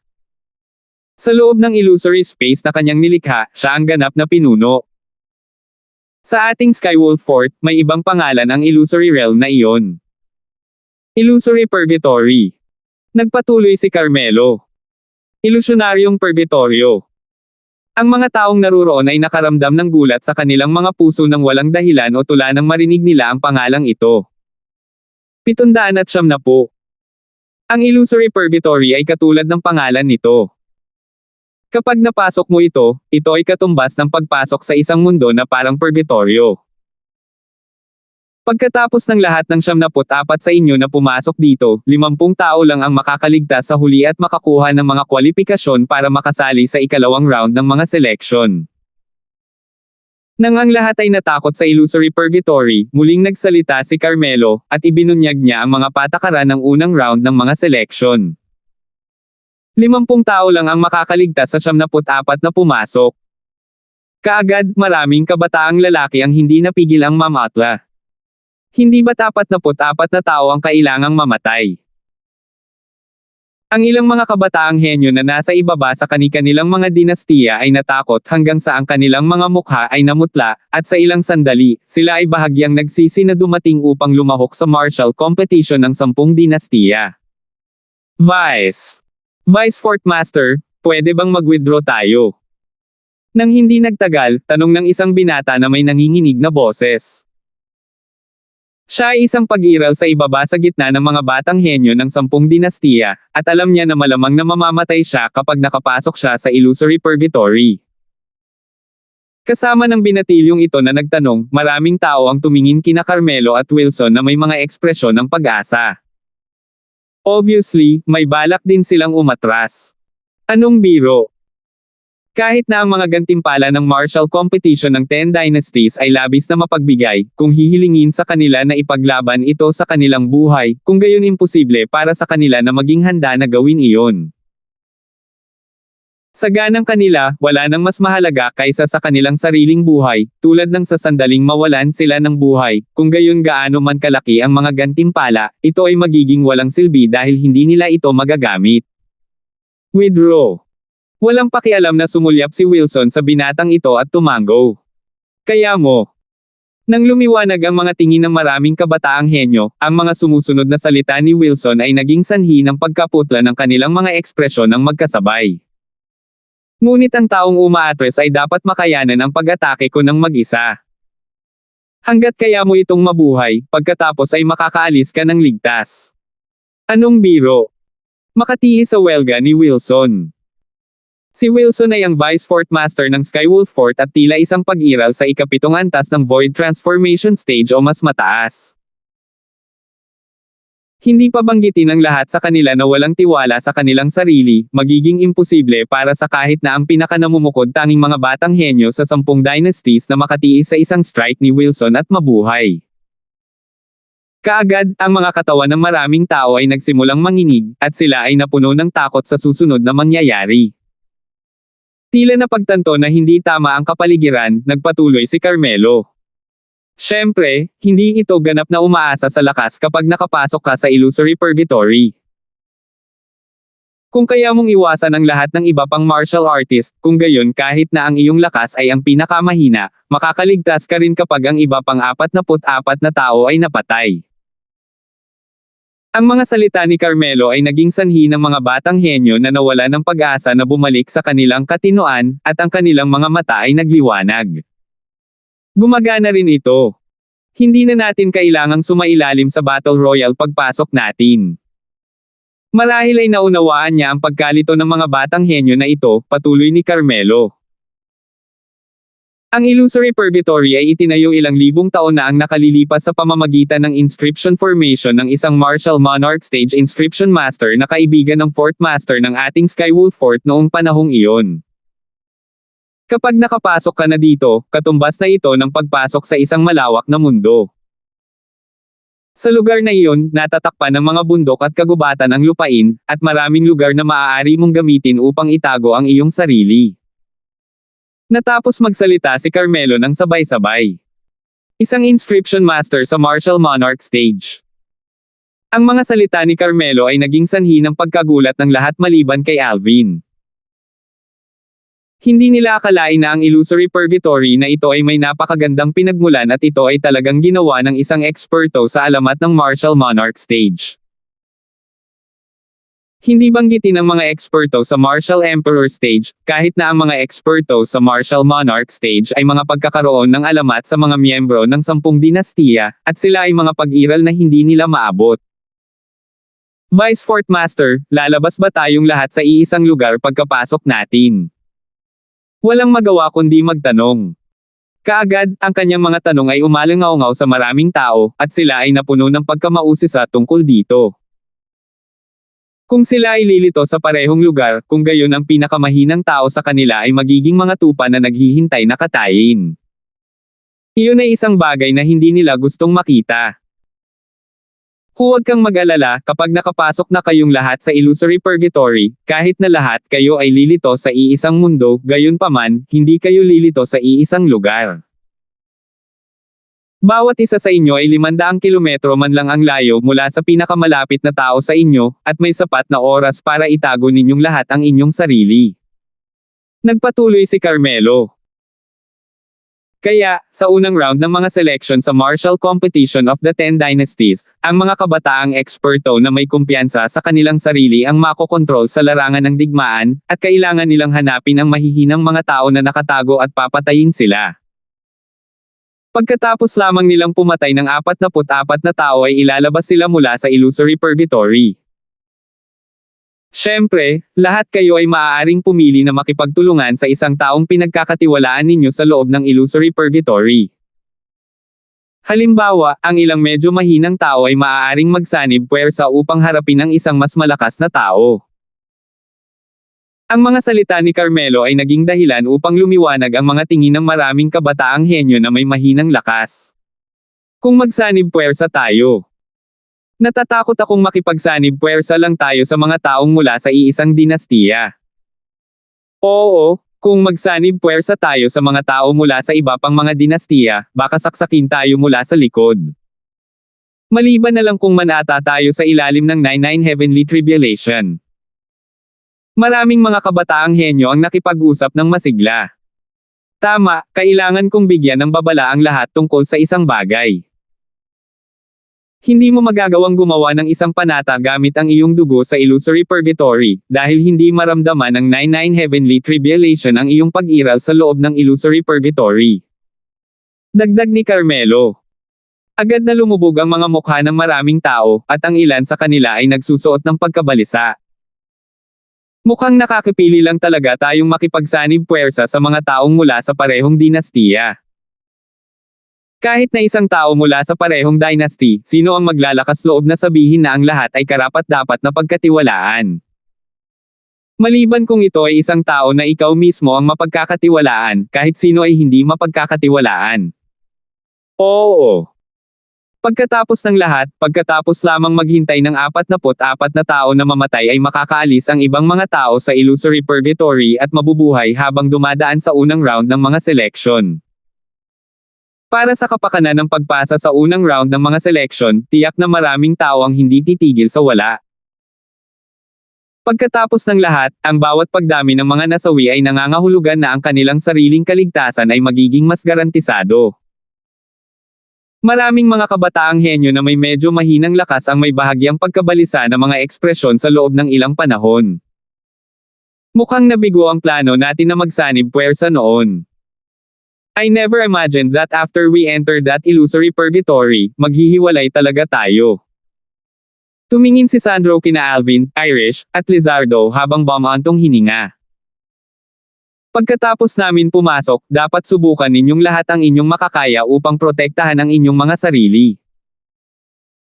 Speaker 1: Sa loob ng illusory space na kanyang nilikha, siya ang ganap na pinuno. Sa ating Skywolf Fort, may ibang pangalan ang illusory realm na iyon. Illusory Purgatory. Nagpatuloy si Carmelo. Ilusyonaryong Purgatorio. Ang mga taong naruroon ay nakaramdam ng gulat sa kanilang mga puso nang walang dahilan o tula nang marinig nila ang pangalang ito. 770. Ang Illusory Purgatory ay katulad ng pangalan nito. Kapag napasok mo ito ay katumbas ng pagpasok sa isang mundo na parang purgatorio. Pagkatapos ng lahat ng 74 sa inyo na pumasok dito, 50 tao lang ang makakaligtas sa huli at makakuha ng mga kwalipikasyon para makasali sa ikalawang round ng mga selection. Nang ang lahat ay natakot sa Illusory Purgatory, muling nagsalita si Carmelo, at ibinunyag niya ang mga patakaran ng unang round ng mga selection. 50 tao lang ang makakaligtas sa 74 na pumasok. Kaagad, maraming kabataang lalaki ang hindi napigil ang mamatla. Hindi ba't 44 na tao ang kailangang mamatay? Ang ilang mga kabataang henyo na nasa ibaba sa kani-kanilang mga dinastiya ay natakot hanggang sa ang kanilang mga mukha ay namutla, at sa ilang sandali, sila ay bahagyang nagsisi na dumating upang lumahok sa martial competition ng 10 dinastiya. Vice Fort Master, pwede bang mag-withdraw tayo? Nang hindi nagtagal, tanong ng isang binata na may nanginginig na boses. Siya ay isang pag-iral sa ibaba sa gitna ng mga batang henyo ng 10 dinastiya, at alam niya na malamang na mamamatay siya kapag nakapasok siya sa illusory purgatory. Kasama ng binatilyong ito na nagtanong, maraming tao ang tumingin kina Carmelo at Wilson na may mga ekspresyon ng pag-asa. Obviously, may balak din silang umatras. Anong biro? Kahit na ang mga gantimpala ng martial competition ng 10 dynasties ay labis na mapagbigay, kung hihilingin sa kanila na ipaglaban ito sa kanilang buhay, kung gayon imposible para sa kanila na maging handa na gawin iyon. Sa ganang kanila, wala nang mas mahalaga kaysa sa kanilang sariling buhay, tulad ng sa sandaling mawalan sila ng buhay, kung gayon gaano man kalaki ang mga gantimpala, ito ay magiging walang silbi dahil hindi nila ito magagamit. Withdraw. Walang pakialam na sumulyap si Wilson sa binatang ito at tumango. Kaya mo. Nang lumiwanag ang mga tingin ng maraming kabataang henyo, ang mga sumusunod na salita ni Wilson ay naging sanhi ng pagkaputla ng kanilang mga ekspresyon ng magkasabay. Ngunit ang taong umaatres ay dapat makayanan ang pag-atake ko ng mag-isa. Hanggat kaya mo itong mabuhay, pagkatapos ay makakaalis ka ng ligtas. Anong biro? Makatiis sa welga ni Wilson. Si Wilson ay ang Vice Fort Master ng Skywolf Fort at tila isang pag-iral sa ika-7 antas ng Void Transformation Stage o mas mataas. Hindi pa banggitin ng lahat sa kanila na walang tiwala sa kanilang sarili, magiging imposible para sa kahit na ang pinakanamumukod tanging mga batang henyo sa 10 dynasties na makatiis sa isang strike ni Wilson at mabuhay. Kaagad, ang mga katawan ng maraming tao ay nagsimulang manginig, at sila ay napuno ng takot sa susunod na mangyayari. Tila napagtanto na hindi tama ang kapaligiran, nagpatuloy si Carmelo. Siyempre, hindi ito ganap na umaasa sa lakas kapag nakapasok ka sa illusory purgatory. Kung kaya mong iwasan ang lahat ng iba pang martial artist, kung gayon kahit na ang iyong lakas ay ang pinakamahina, makakaligtas ka rin kapag ang iba pang 44 na tao ay napatay. Ang mga salita ni Carmelo ay naging sanhi ng mga batang henyo na nawala ng pag-asa na bumalik sa kanilang katinoan, at ang kanilang mga mata ay nagliwanag. Gumagana rin ito. Hindi na natin kailangang sumailalim sa Battle Royale pagpasok natin. Marahil ay naunawaan niya ang pagkalito ng mga batang henyo na ito, patuloy ni Carmelo. Ang illusory purgatory ay itinayo ilang libong taon na ang nakalilipas sa pamamagitan ng inscription formation ng isang martial monarch stage inscription master na kaibigan ng Fort Master ng ating Skywolf Fort noong panahong iyon. Kapag nakapasok ka na dito, katumbas na ito ng pagpasok sa isang malawak na mundo. Sa lugar na iyon, natatakpan ng mga bundok at kagubatan ang lupain, at maraming lugar na maaari mong gamitin upang itago ang iyong sarili. Natapos magsalita si Carmelo ng sabay-sabay. Isang inscription master sa martial monarch stage. Ang mga salita ni Carmelo ay naging sanhi ng pagkagulat ng lahat maliban kay Alvin. Hindi nila akalain na ang illusory purgatory na ito ay may napakagandang pinagmulan at ito ay talagang ginawa ng isang eksperto sa alamat ng martial monarch stage. Hindi banggitin ng mga eksperto sa martial emperor stage, kahit na ang mga eksperto sa martial monarch stage ay mga pagkakaroon ng alamat sa mga miyembro ng 10 dinastiya, at sila ay mga pag-iral na hindi nila maabot. Vice Fort Master, lalabas ba tayong lahat sa iisang lugar pagkapasok natin? Walang magawa kundi magtanong. Kaagad, ang kanyang mga tanong ay umalangaw-ngaw sa maraming tao, at sila ay napuno ng pagkamausisa tungkol dito. Kung sila ay lilito sa parehong lugar, kung gayon ang pinakamahinang tao sa kanila ay magiging mga tupa na naghihintay na katayin. Iyon ay isang bagay na hindi nila gustong makita. Huwag kang mag-alala, kapag nakapasok na kayong lahat sa illusory purgatory, kahit na lahat kayo ay lilito sa iisang mundo, gayunpaman, hindi kayo lilito sa iisang lugar. Bawat isa sa inyo ay 500 kilometro man lang ang layo mula sa pinakamalapit na tao sa inyo, at may sapat na oras para itago ninyong lahat ang inyong sarili. Nagpatuloy si Carmelo. Kaya, sa unang round ng mga selection sa Martial Competition of the 10 Dynasties, ang mga kabataang eksperto na may kumpiyansa sa kanilang sarili ang makokontrol sa larangan ng digmaan, at kailangan nilang hanapin ang mahihinang mga tao na nakatago at papatayin sila. Pagkatapos lamang nilang pumatay ng 44 na tao ay ilalabas sila mula sa illusory purgatory. Siyempre, lahat kayo ay maaaring pumili na makipagtulungan sa isang taong pinagkakatiwalaan ninyo sa loob ng illusory purgatory. Halimbawa, ang ilang medyo mahinang tao ay maaaring magsanib puwersa upang harapin ang isang mas malakas na tao. Ang mga salita ni Carmelo ay naging dahilan upang lumiwanag ang mga tingin ng maraming kabataang henyo na may mahinang lakas. Kung magsanib puwersa tayo. Natatakot akong makipagsanib puwersa lang tayo sa mga taong mula sa iisang dinastiya. Oo, kung magsanib puwersa tayo sa mga tao mula sa iba pang mga dinastiya, baka saksakin tayo mula sa likod. Maliban na lang kung manata tayo sa ilalim ng 99 Heavenly Tribulation. Maraming mga kabataang henyo ang nakipag-usap ng masigla. Tama, kailangan kong bigyan ng babala ang lahat tungkol sa isang bagay. Hindi mo magagawang gumawa ng isang panata gamit ang iyong dugo sa illusory purgatory, dahil hindi maramdaman ng 99 Heavenly Tribulation ang iyong pag-iral sa loob ng illusory purgatory. Dagdag ni Carmelo. Agad na lumubog ang mga mukha ng maraming tao, at ang ilan sa kanila ay nagsusuot ng pagkabalisa. Mukhang nakakipili lang talaga tayong makipagsanib puwersa sa mga taong mula sa parehong dinastiya. Kahit na isang tao mula sa parehong dynasty, sino ang maglalakas loob na sabihin na ang lahat ay karapat-dapat na pagkatiwalaan? Maliban kung ito ay isang tao na ikaw mismo ang mapagkakatiwalaan, kahit sino ay hindi mapagkakatiwalaan. Oo. Pagkatapos ng lahat, pagkatapos lamang maghintay ng 44 na tao na mamatay ay makakaalis ang ibang mga tao sa illusory purgatory at mabubuhay habang dumadaan sa unang round ng mga selection. Para sa kapakanan ng pagpasa sa unang round ng mga selection, tiyak na maraming tao ang hindi titigil sa wala. Pagkatapos ng lahat, ang bawat pagdami ng mga nasawi ay nangangahulugan na ang kanilang sariling kaligtasan ay magiging mas garantisado. Maraming mga kabataang henyo na may medyo mahinang lakas ang may bahagyang pagkabalisa ng mga ekspresyon sa loob ng ilang panahon. Mukhang nabigo ang plano natin na magsanib puwersa noon. I never imagined that after we entered that illusory purgatory, maghihiwalay talaga tayo. Tumingin si Sandro kina Alvin, Irish, at Lizardo habang bumantong hininga. Pagkatapos namin pumasok, dapat subukan ninyong lahat ang inyong makakaya upang protektahan ang inyong mga sarili.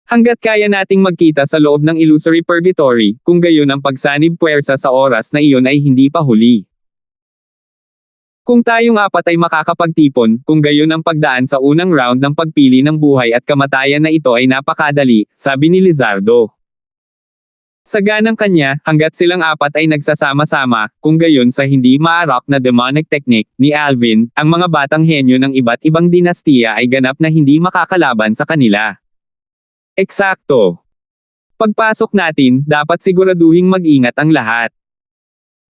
Speaker 1: Hanggat kaya nating magkita sa loob ng illusory purgatory, kung gayon ang pagsanib puwersa sa oras na iyon ay hindi pa huli. Kung tayong apat ay makakapagtipon, kung gayon ang pagdaan sa unang round ng pagpili ng buhay at kamatayan na ito ay napakadali, sabi ni Lizardo. Sa ganang kanya, hanggat silang apat ay nagsasama-sama, kung gayon sa hindi maarak na demonic technique, ni Alvin, ang mga batang henyo ng iba't ibang dinastiya ay ganap na hindi makakalaban sa kanila. Eksakto. Pagpasok natin, dapat siguraduhing mag-ingat ang lahat.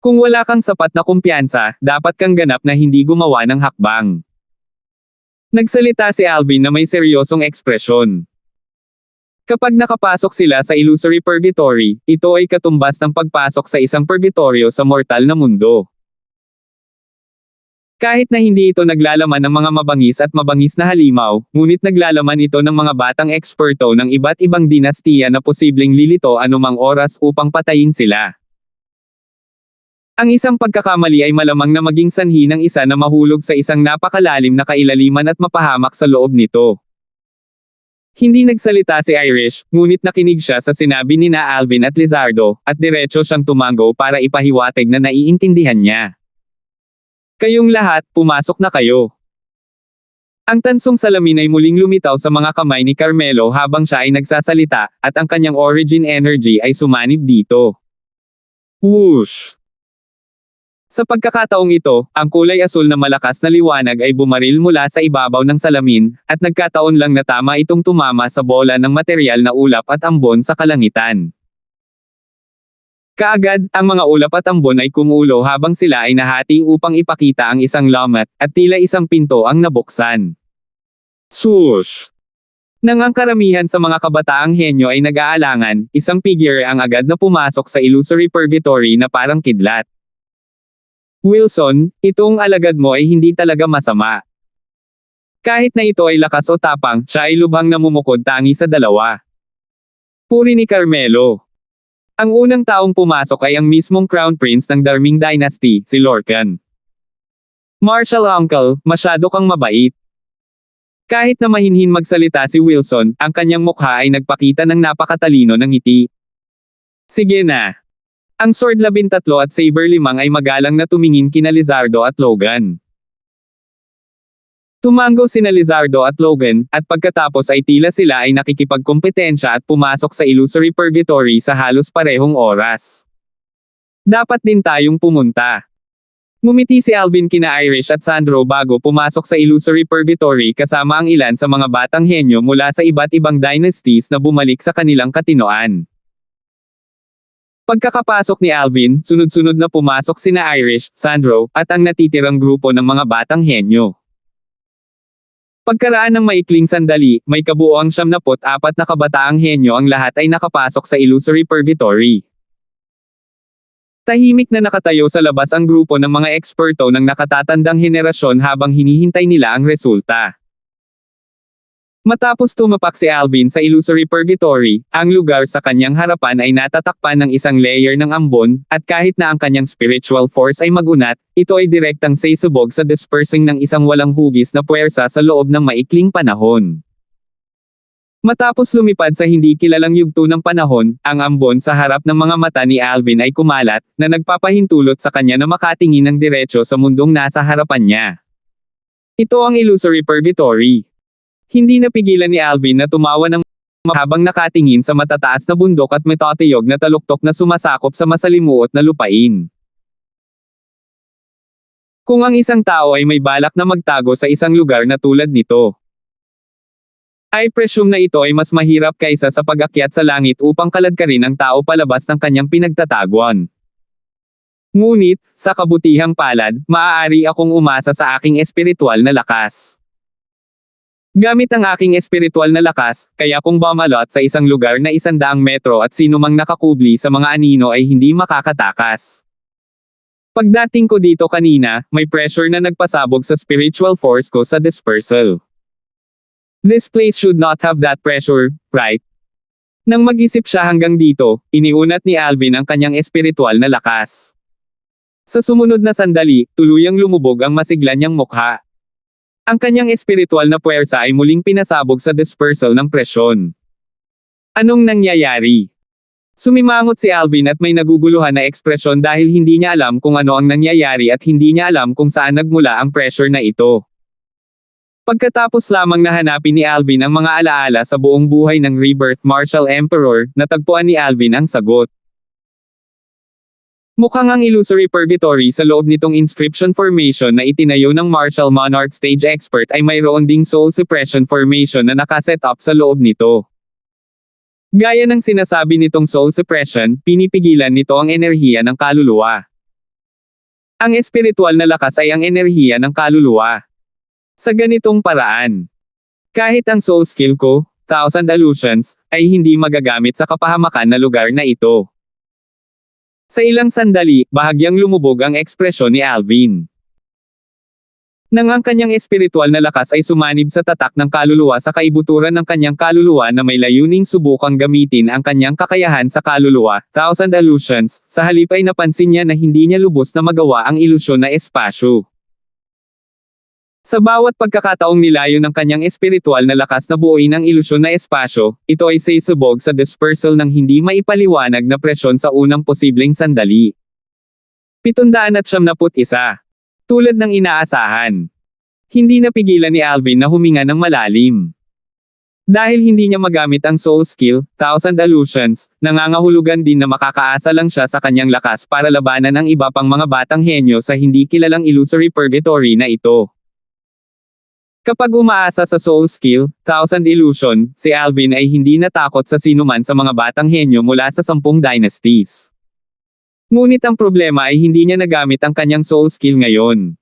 Speaker 1: Kung wala kang sapat na kumpiyansa, dapat kang ganap na hindi gumawa ng hakbang. Nagsalita si Alvin na may seryosong ekspresyon. Kapag nakapasok sila sa illusory purgatory, ito ay katumbas ng pagpasok sa isang purgatorio sa mortal na mundo. Kahit na hindi ito naglalaman ng mga mabangis at mabangis na halimaw, ngunit naglalaman ito ng mga batang eksperto ng iba't ibang dinastiya na posibleng lilito anumang oras upang patayin sila. Ang isang pagkakamali ay malamang na maging sanhi ng isa na mahulog sa isang napakalalim na kailaliman at mapahamak sa loob nito. Hindi nagsalita si Irish, ngunit nakinig siya sa sinabi ni na Alvin at Lizardo, at diretso siyang tumango para ipahiwatig na naiintindihan niya. Kayong lahat, pumasok na kayo. Ang tansong salamin ay muling lumitaw sa mga kamay ni Carmelo habang siya ay nagsasalita, at ang kanyang origin energy ay sumanib dito. Whoosh! Sa pagkakataong ito, ang kulay asul na malakas na liwanag ay bumaril mula sa ibabaw ng salamin, at nagkataon lang na tama itong tumama sa bola ng materyal na ulap at ambon sa kalangitan. Kaagad, ang mga ulap at ambon ay kumulo habang sila ay nahati upang ipakita ang isang lamat, at tila isang pinto ang nabuksan. Swoosh! Nang ang karamihan sa mga kabataang henyo ay nag-aalangan, isang figure ang agad na pumasok sa illusory purgatory na parang kidlat. Wilson, itong alagad mo ay hindi talaga masama. Kahit na ito ay lakas o tapang, siya ay lubhang namumukod tangi sa dalawa. Puri ni Carmelo. Ang unang taong pumasok ay ang mismong Crown Prince ng Darming Dynasty, si Lorcan. Marshal Uncle, masyado kang mabait. Kahit na mahinhin magsalita si Wilson, ang kanyang mukha ay nagpakita ng napakatalino ng ngiti. Sige na. Ang Sword 13 at Saber 5 ay magalang na tumingin kina Lizardo at Logan. Tumango sina Lizardo at Logan, at pagkatapos ay tila sila ay nakikipagkompetensya at pumasok sa illusory purgatory sa halos parehong oras. Dapat din tayong pumunta. Ngumiti si Alvin kina Irish at Sandro bago pumasok sa illusory purgatory kasama ang ilan sa mga batang henyo mula sa iba't ibang dynasties na bumalik sa kanilang katinoan. Pagkakapasok ni Alvin, sunod-sunod na pumasok sina Irish, Sandro, at ang natitirang grupo ng mga batang henyo. Pagkaraan ng maikling sandali, may kabuoang 74 na kabataang henyo ang lahat ay nakapasok sa illusory purgatory. Tahimik na nakatayo sa labas ang grupo ng mga eksperto ng nakatatandang henerasyon habang hinihintay nila ang resulta. Matapos tumapak si Alvin sa illusory purgatory, ang lugar sa kanyang harapan ay natatakpan ng isang layer ng ambon, at kahit na ang kanyang spiritual force ay magunat, ito ay direktang sasabog sa dispersing ng isang walang hugis na puwersa sa loob ng maikling panahon. Matapos lumipad sa hindi kilalang yugto ng panahon, ang ambon sa harap ng mga mata ni Alvin ay kumalat, na nagpapahintulot sa kanya na makatingin ng diretso sa mundong nasa harapan niya. Ito ang illusory purgatory. Hindi napigilan ni Alvin na tumawa ng habang nakatingin sa matataas na bundok at metatiyog na taluktok na sumasakop sa masalimuot na lupain. Kung ang isang tao ay may balak na magtago sa isang lugar na tulad nito, I presume na ito ay mas mahirap kaysa sa pag-akyat sa langit upang kaladkarin ang tao palabas ng kanyang pinagtataguan. Ngunit, sa kabutihang palad, maaari akong umasa sa aking espiritual na lakas. Gamit ang aking espiritual na lakas, kaya kung bumalot sa isang lugar na 100 metro at sinumang nakakubli sa mga anino ay hindi makakatakas. Pagdating ko dito kanina, may pressure na nagpasabog sa spiritual force ko sa dispersal. This place should not have that pressure, right? Nang mag-isip siya hanggang dito, iniunat ni Alvin ang kanyang espiritual na lakas. Sa sumunod na sandali, tuluyang lumubog ang masigla niyang mukha. Ang kanyang espiritual na puwersa ay muling pinasabog sa dispersal ng presyon. Anong nangyayari? Sumimangot si Alvin at may naguguluhan na ekspresyon dahil hindi niya alam kung ano ang nangyayari at hindi niya alam kung saan nagmula ang pressure na ito. Pagkatapos lamang nahanapin ni Alvin ang mga alaala sa buong buhay ng Rebirth Martial Emperor, natagpuan ni Alvin ang sagot. Mukhang ang illusory purgatory sa loob nitong inscription formation na itinayo ng Martial Monarch Stage Expert ay mayroon ding soul suppression formation na nakaset up sa loob nito. Gaya ng sinasabi nitong soul suppression, pinipigilan nito ang enerhiya ng kaluluwa. Ang espiritual na lakas ay ang enerhiya ng kaluluwa. Sa ganitong paraan, kahit ang soul skill ko, 1000 illusions, ay hindi magagamit sa kapahamakan na lugar na ito. Sa ilang sandali, bahagyang lumubog ang ekspresyon ni Alvin. Nang ang kanyang espiritual na lakas ay sumanib sa tatak ng kaluluwa sa kaibuturan ng kanyang kaluluwa na may layuning subukang gamitin ang kanyang kakayahan sa kaluluwa, 1000 illusions, sa halip ay napansin niya na hindi niya lubos na magawa ang ilusyon na espasyo. Sa bawat pagkakataong nilayo ng kanyang espiritual na lakas na buuin ang ilusyon na espasyo, ito ay sasabog sa dispersal ng hindi maipaliwanag na presyon sa unang posibleng sandali. 771. Tulad ng inaasahan. Hindi napigilan ni Alvin na huminga ng malalim. Dahil hindi niya magamit ang soul skill, Thousand Illusions, nangangahulugan din na makakaasa lang siya sa kanyang lakas para labanan ang iba pang mga batang henyo sa hindi kilalang illusory purgatory na ito. Kapag umaasa sa soul skill, Thousand Illusion, si Alvin ay hindi natakot sa sinuman sa mga batang henyo mula sa 10 dynasties. Ngunit ang problema ay hindi niya nagamit ang kanyang soul skill ngayon.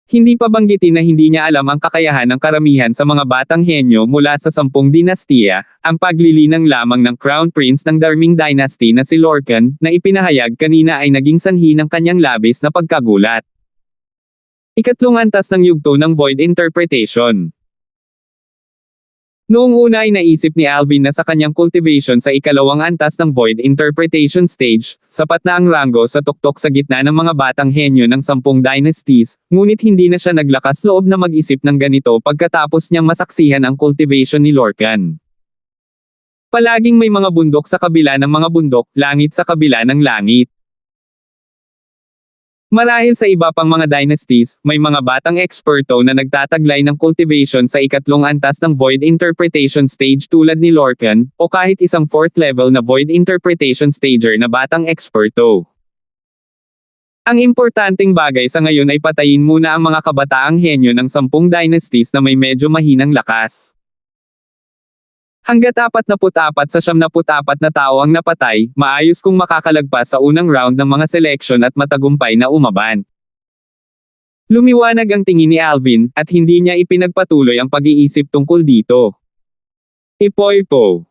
Speaker 1: Hindi pa banggitin na hindi niya alam ang kakayahan ng karamihan sa mga batang henyo mula sa 10 dinastiya, ang paglilinang lamang ng Crown Prince ng Darming Dynasty na si Lorcan, na ipinahayag kanina ay naging sanhi ng kanyang labis na pagkagulat. Ikatlong antas ng yugto ng Void Interpretation. Noong una ay naisip ni Alvin na sa kanyang cultivation sa ikalawang antas ng Void Interpretation Stage, sapat na ang rango sa tuktok sa gitna ng mga batang henyo ng 10 dynasties, ngunit hindi na siya naglakas loob na mag-isip ng ganito pagkatapos niyang masaksihan ang cultivation ni Lorcan. Palaging may mga bundok sa kabila ng mga bundok, langit sa kabila ng langit. Marahil sa iba pang mga dynasties, may mga batang eksperto na nagtataglay ng cultivation sa ikatlong antas ng Void Interpretation Stage tulad ni Lorcan, o kahit isang 4th level na Void Interpretation Stager na batang eksperto. Ang importanteng bagay sa ngayon ay patayin muna ang mga kabataang henyo ng 10 dynasties na may medyo mahinang lakas. Hanggat 44 sa 74 na tao ang napatay, maayos kung makakalagpas sa unang round ng mga selection at matagumpay na umaban. Lumiwanag ang tingin ni Alvin, at hindi niya ipinagpatuloy ang pag-iisip tungkol dito. Ipoipo.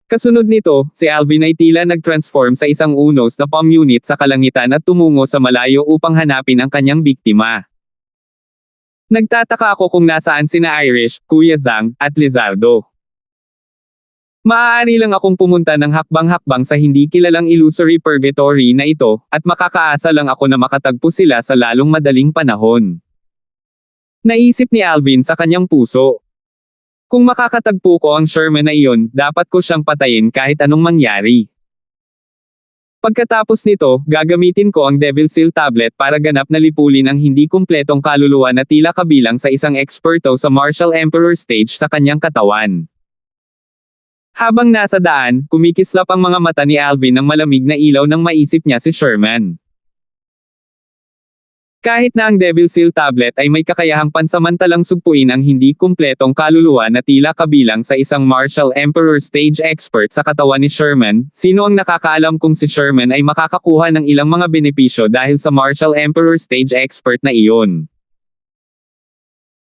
Speaker 1: Kasunod nito, si Alvin ay tila nag-transform sa isang unos na palm unit sa kalangitan at tumungo sa malayo upang hanapin ang kanyang biktima. Nagtataka ako kung nasaan sina Irish, Kuya Zhang, at Lizardo. Maaari lang akong pumunta ng hakbang-hakbang sa hindi kilalang illusory purgatory na ito, at makakaasa lang ako na makatagpo sila sa lalong madaling panahon. Naisip ni Alvin sa kanyang puso. Kung makakatagpo ko ang Sherman na iyon, dapat ko siyang patayin kahit anong mangyari. Pagkatapos nito, gagamitin ko ang Devil Seal Tablet para ganap na lipulin ang hindi kumpletong kaluluwa na tila kabilang sa isang eksperto sa Martial Emperor stage sa kanyang katawan. Habang nasa daan, kumikislap ang mga mata ni Alvin ng malamig na ilaw nang maisip niya si Sherman. Kahit na ang Devil Seal Tablet ay may kakayahang pansamantalang sugpuin ang hindi kumpletong kaluluwa na tila kabilang sa isang Martial Emperor stage expert sa katawan ni Sherman, sino ang nakakaalam kung si Sherman ay makakakuha ng ilang mga benepisyo dahil sa Martial Emperor stage expert na iyon.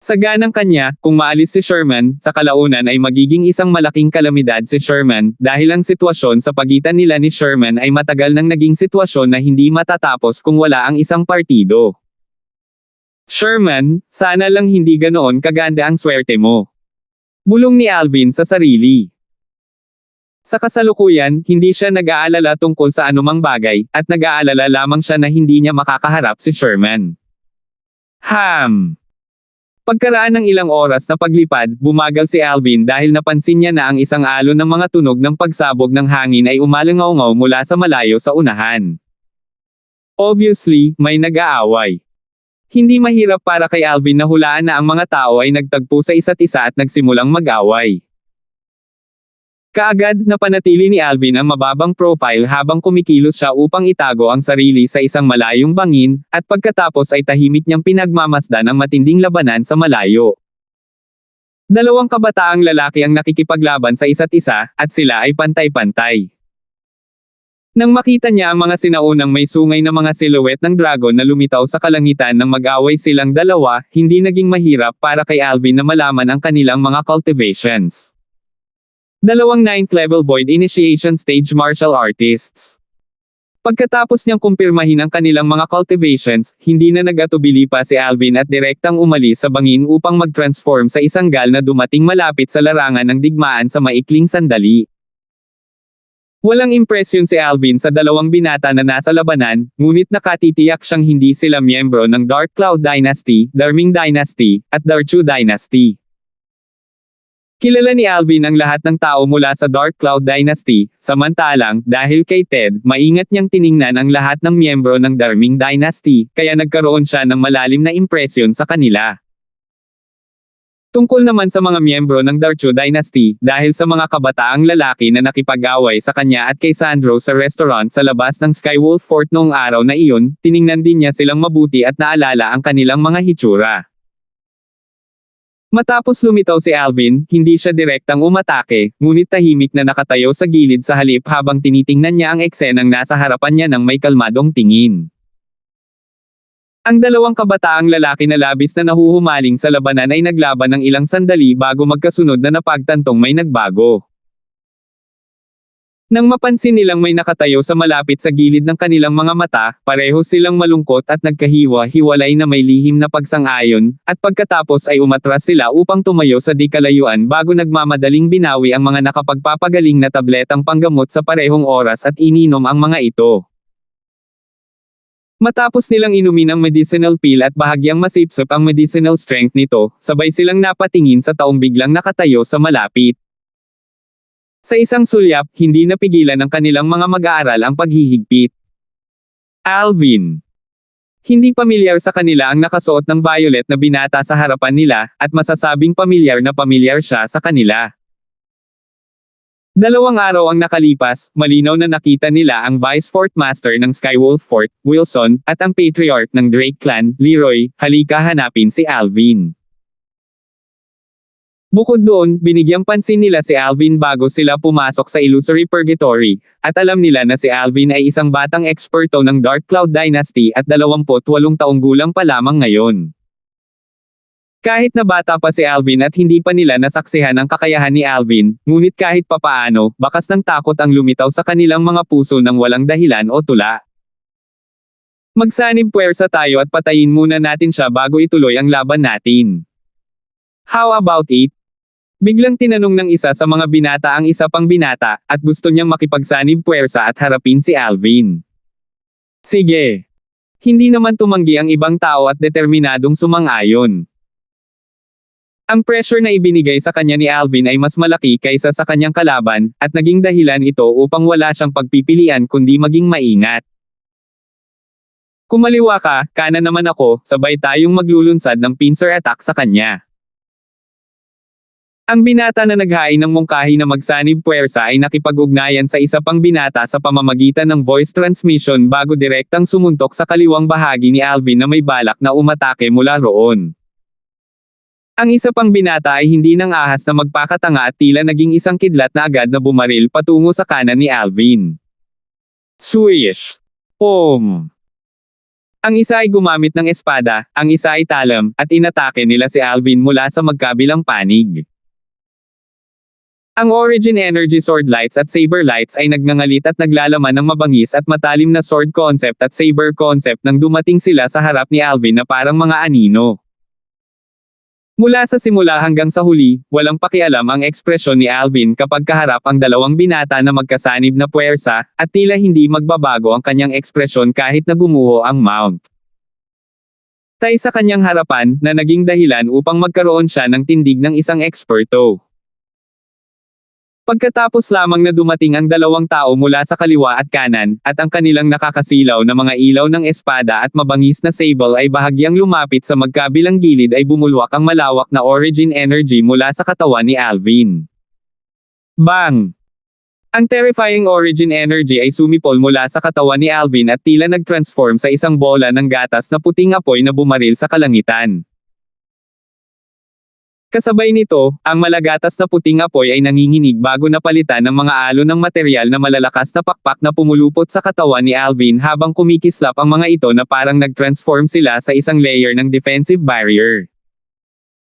Speaker 1: Sa ganang kanya, kung maalis si Sherman, sa kalaunan ay magiging isang malaking kalamidad si Sherman, dahil ang sitwasyon sa pagitan nila ni Sherman ay matagal nang naging sitwasyon na hindi matatapos kung wala ang isang partido. Sherman, sana lang hindi ganoon kaganda ang swerte mo. Bulong ni Alvin sa sarili. Sa kasalukuyan, hindi siya nag-aalala tungkol sa anumang bagay, at nag-aalala lamang siya na hindi niya makakaharap si Sherman. Pagkaraan ng ilang oras na paglipad, bumagal si Alvin dahil napansin niya na ang isang alon ng mga tunog ng pagsabog ng hangin ay umalangaw-ngaw mula sa malayo sa unahan. Obviously, may nag-aaway. Hindi mahirap para kay Alvin na hulaan na ang mga tao ay nagtagpo sa isa't isa at nagsimulang mag-away. Kaagad, napanatili ni Alvin ang mababang profile habang kumikilos siya upang itago ang sarili sa isang malayong bangin, at pagkatapos ay tahimik niyang pinagmamasdan ang matinding labanan sa malayo. Dalawang kabataang lalaki ang nakikipaglaban sa isa't isa, at sila ay pantay-pantay. Nang makita niya ang mga sinaunang may sungay na mga silhouette ng dragon na lumitaw sa kalangitan nang mag-away silang dalawa, hindi naging mahirap para kay Alvin na malaman ang kanilang mga cultivations. Dalawang 9th level Void Initiation Stage Martial Artists. Pagkatapos niyang kumpirmahin ang kanilang mga cultivations, hindi na nag-atubili pa si Alvin at direktang umalis sa bangin upang mag-transform sa isang gal na dumating malapit sa larangan ng digmaan sa maikling sandali. Walang impresyon si Alvin sa dalawang binata na nasa labanan, ngunit nakatitiyak siyang hindi sila miyembro ng Dark Cloud Dynasty, Darming Dynasty, at Darchu Dynasty. Kilala ni Alvin ang lahat ng tao mula sa Dark Cloud Dynasty, samantalang, dahil kay Ted, maingat niyang tiningnan ang lahat ng miyembro ng Darming Dynasty, kaya nagkaroon siya ng malalim na impresyon sa kanila. Tungkol naman sa mga miyembro ng Darcho Dynasty, dahil sa mga kabataang lalaki na nakipag-away sa kanya at kay Sandro sa restaurant sa labas ng Skywolf Fort noong araw na iyon, tiningnan din niya silang mabuti at naalala ang kanilang mga hitsura. Matapos lumitaw si Alvin, hindi siya direktang umatake, ngunit tahimik na nakatayo sa gilid sa halip habang tinitingnan niya ang eksenang nasa harapan niya ng may kalmadong tingin. Ang dalawang kabataang lalaki na labis na nahuhumaling sa labanan ay naglaban ng ilang sandali bago magkasunod na napagtantong may nagbago. Nang mapansin nilang may nakatayo sa malapit sa gilid ng kanilang mga mata, pareho silang malungkot at nagkahiwa-hiwalay na may lihim na pagsang-ayon, at pagkatapos ay umatras sila upang tumayo sa di kalayuan bago nagmamadaling binawi ang mga nakapagpapagaling na tabletang panggamot sa parehong oras at ininom ang mga ito. Matapos nilang inumin ang medicinal pill at bahagyang masipsop ang medicinal strength nito, sabay silang napatingin sa taong biglang nakatayo sa malapit. Sa isang sulyap, hindi napigilan ng kanilang mga mag-aaral ang paghihigpit. Alvin. Hindi pamilyar sa kanila ang nakasuot ng violet na binata sa harapan nila, at masasabing pamilyar siya sa kanila. 2 araw ang nakalipas, malinaw na nakita nila ang Vice Fort Master ng Skywolf Fort, Wilson, at ang Patriarch ng Drake Clan, Leroy. Halika hanapin si Alvin. Bukod doon, binigyang pansin nila si Alvin bago sila pumasok sa Illusory Purgatory, at alam nila na si Alvin ay isang batang eksperto ng Dark Cloud Dynasty at 28 taong gulang pa lamang ngayon. Kahit na bata pa si Alvin at hindi pa nila nasaksihan ang kakayahan ni Alvin, ngunit kahit papaano, bakas ng takot ang lumitaw sa kanilang mga puso ng walang dahilan o tula. Magsanib puwersa tayo at patayin muna natin siya bago ituloy ang laban natin. How about it? Biglang tinanong ng isa sa mga binata ang isa pang binata, at gusto niyang makipagsanib puwersa at harapin si Alvin. Sige. Hindi naman tumanggi ang ibang tao at determinadong sumang-ayon. Ang pressure na ibinigay sa kanya ni Alvin ay mas malaki kaysa sa kanyang kalaban, at naging dahilan ito upang wala siyang pagpipilian kundi maging maingat. Kumaliwa ka, kanan naman ako, sabay tayong maglulunsad ng pincer attack sa kanya. Ang binata na naghain ng mungkahi na magsanib puwersa ay nakipag-ugnayan sa isa pang binata sa pamamagitan ng voice transmission bago direktang sumuntok sa kaliwang bahagi ni Alvin na may balak na umatake mula roon. Ang isa pang binata ay hindi nang ahas na magpakatanga at tila naging isang kidlat na agad na bumaril patungo sa kanan ni Alvin. Swish! Ang isa ay gumamit ng espada, ang isa ay talam, at inatake nila si Alvin mula sa magkabilang panig. Ang Origin Energy Sword Lights at Saber Lights ay nagngangalit at naglalaman ng mabangis at matalim na sword concept at saber concept nang dumating sila sa harap ni Alvin na parang mga anino. Mula sa simula hanggang sa huli, walang pakialam ang ekspresyon ni Alvin kapag kaharap ang dalawang binata na magkasanib na puwersa, at tila hindi magbabago ang kanyang ekspresyon kahit na gumuho ang mount. Tay sa kanyang harapan, na naging dahilan upang magkaroon siya ng tindig ng isang eksperto. Pagkatapos lamang na dumating ang dalawang tao mula sa kaliwa at kanan, at ang kanilang nakakasilaw na mga ilaw ng espada at mabangis na sable ay bahagyang lumapit sa magkabilang gilid ay bumulwak ang malawak na origin energy mula sa katawan ni Alvin. Bang! Ang terrifying origin energy ay sumipol mula sa katawan ni Alvin at tila nag-transform sa isang bola ng gatas na puting apoy na bumaril sa kalangitan. Kasabay nito, ang malagatas na puting apoy ay nanginginig bago napalitan ng mga alon ng material na malalakas na pakpak na pumulupot sa katawan ni Alvin habang kumikislap ang mga ito na parang nag-transform sila sa isang layer ng defensive barrier.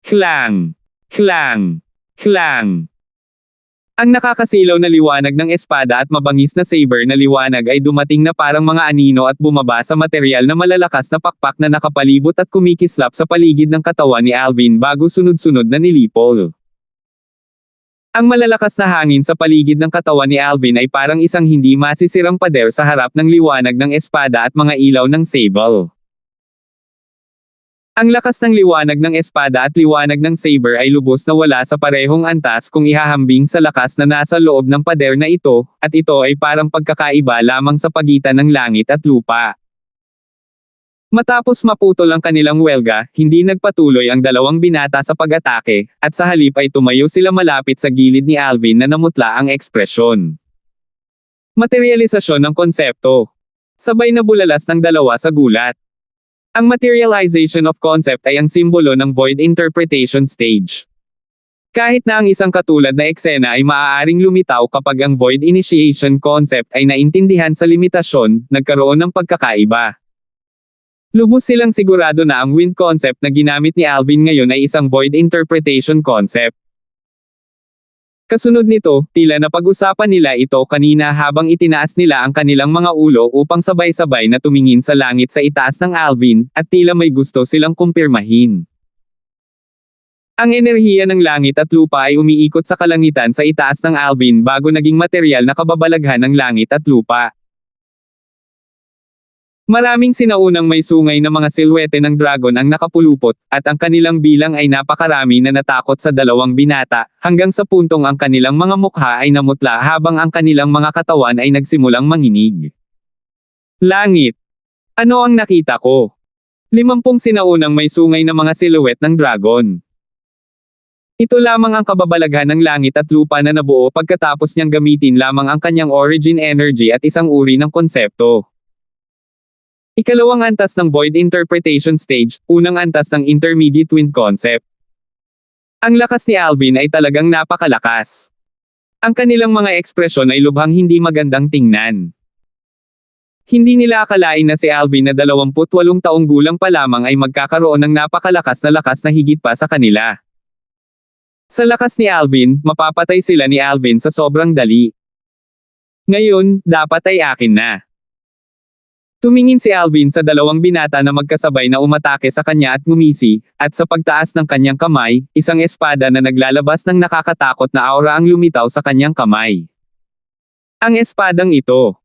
Speaker 1: Klang! Klang! Klang! Ang nakakasilaw na liwanag ng espada at mabangis na saber na liwanag ay dumating na parang mga anino at bumaba sa material na malalakas na pakpak na nakapalibot at kumikislap sa paligid ng katawan ni Alvin bago sunod-sunod na nilipol. Ang malalakas na hangin sa paligid ng katawan ni Alvin ay parang isang hindi masisirang pader sa harap ng liwanag ng espada at mga ilaw ng sable. Ang lakas ng liwanag ng espada at liwanag ng saber ay lubos na wala sa parehong antas kung ihahambing sa lakas na nasa loob ng pader na ito, at ito ay parang pagkakaiba lamang sa pagitan ng langit at lupa. Matapos maputol ang kanilang welga, hindi nagpatuloy ang dalawang binata sa pag-atake, at sa halip ay tumayo sila malapit sa gilid ni Alvin na namutla ang ekspresyon. Materialisasyon ng konsepto. Sabay na bulalas ng dalawa sa gulat. Ang materialization of concept ay ang simbolo ng void interpretation stage. Kahit na ang isang katulad na eksena ay maaaring lumitaw kapag ang void initiation concept ay naintindihan sa limitasyon, nagkaroon ng pagkakaiba. Lubos silang sigurado na ang wind concept na ginamit ni Alvin ngayon ay isang void interpretation concept. Kasunod nito, tila napag-usapan nila ito kanina habang itinaas nila ang kanilang mga ulo upang sabay-sabay na tumingin sa langit sa itaas ng Alvin, at tila may gusto silang kumpirmahin. Ang enerhiya ng langit at lupa ay umiikot sa kalangitan sa itaas ng Alvin bago naging material na kababalaghan ng langit at lupa. Maraming sinaunang may sungay na mga silwete ng dragon ang nakapulupot, at ang kanilang bilang ay napakarami na natakot sa dalawang binata, hanggang sa puntong ang kanilang mga mukha ay namutla habang ang kanilang mga katawan ay nagsimulang manginig. Langit. Ano ang nakita ko? 50 sinaunang may sungay na mga silhouette ng dragon. Ito lamang ang kababalaghan ng langit at lupa na nabuo pagkatapos niyang gamitin lamang ang kanyang origin energy at isang uri ng konsepto. Ikalawang antas ng void interpretation stage, unang antas ng intermediate wind concept. Ang lakas ni Alvin ay talagang napakalakas. Ang kanilang mga ekspresyon ay lubhang hindi magandang tingnan. Hindi nila akalain na si Alvin na 28 taong gulang pa lamang ay magkakaroon ng napakalakas na higit pa sa kanila. Sa lakas ni Alvin, mapapatay sila ni Alvin sa sobrang dali. Ngayon, dapat ay akin na. Tumingin si Alvin sa dalawang binata na magkasabay na umatake sa kanya at ngumisi, at sa pagtaas ng kanyang kamay, isang espada na naglalabas ng nakakatakot na aura ang lumitaw sa kanyang kamay. Ang espadang ito.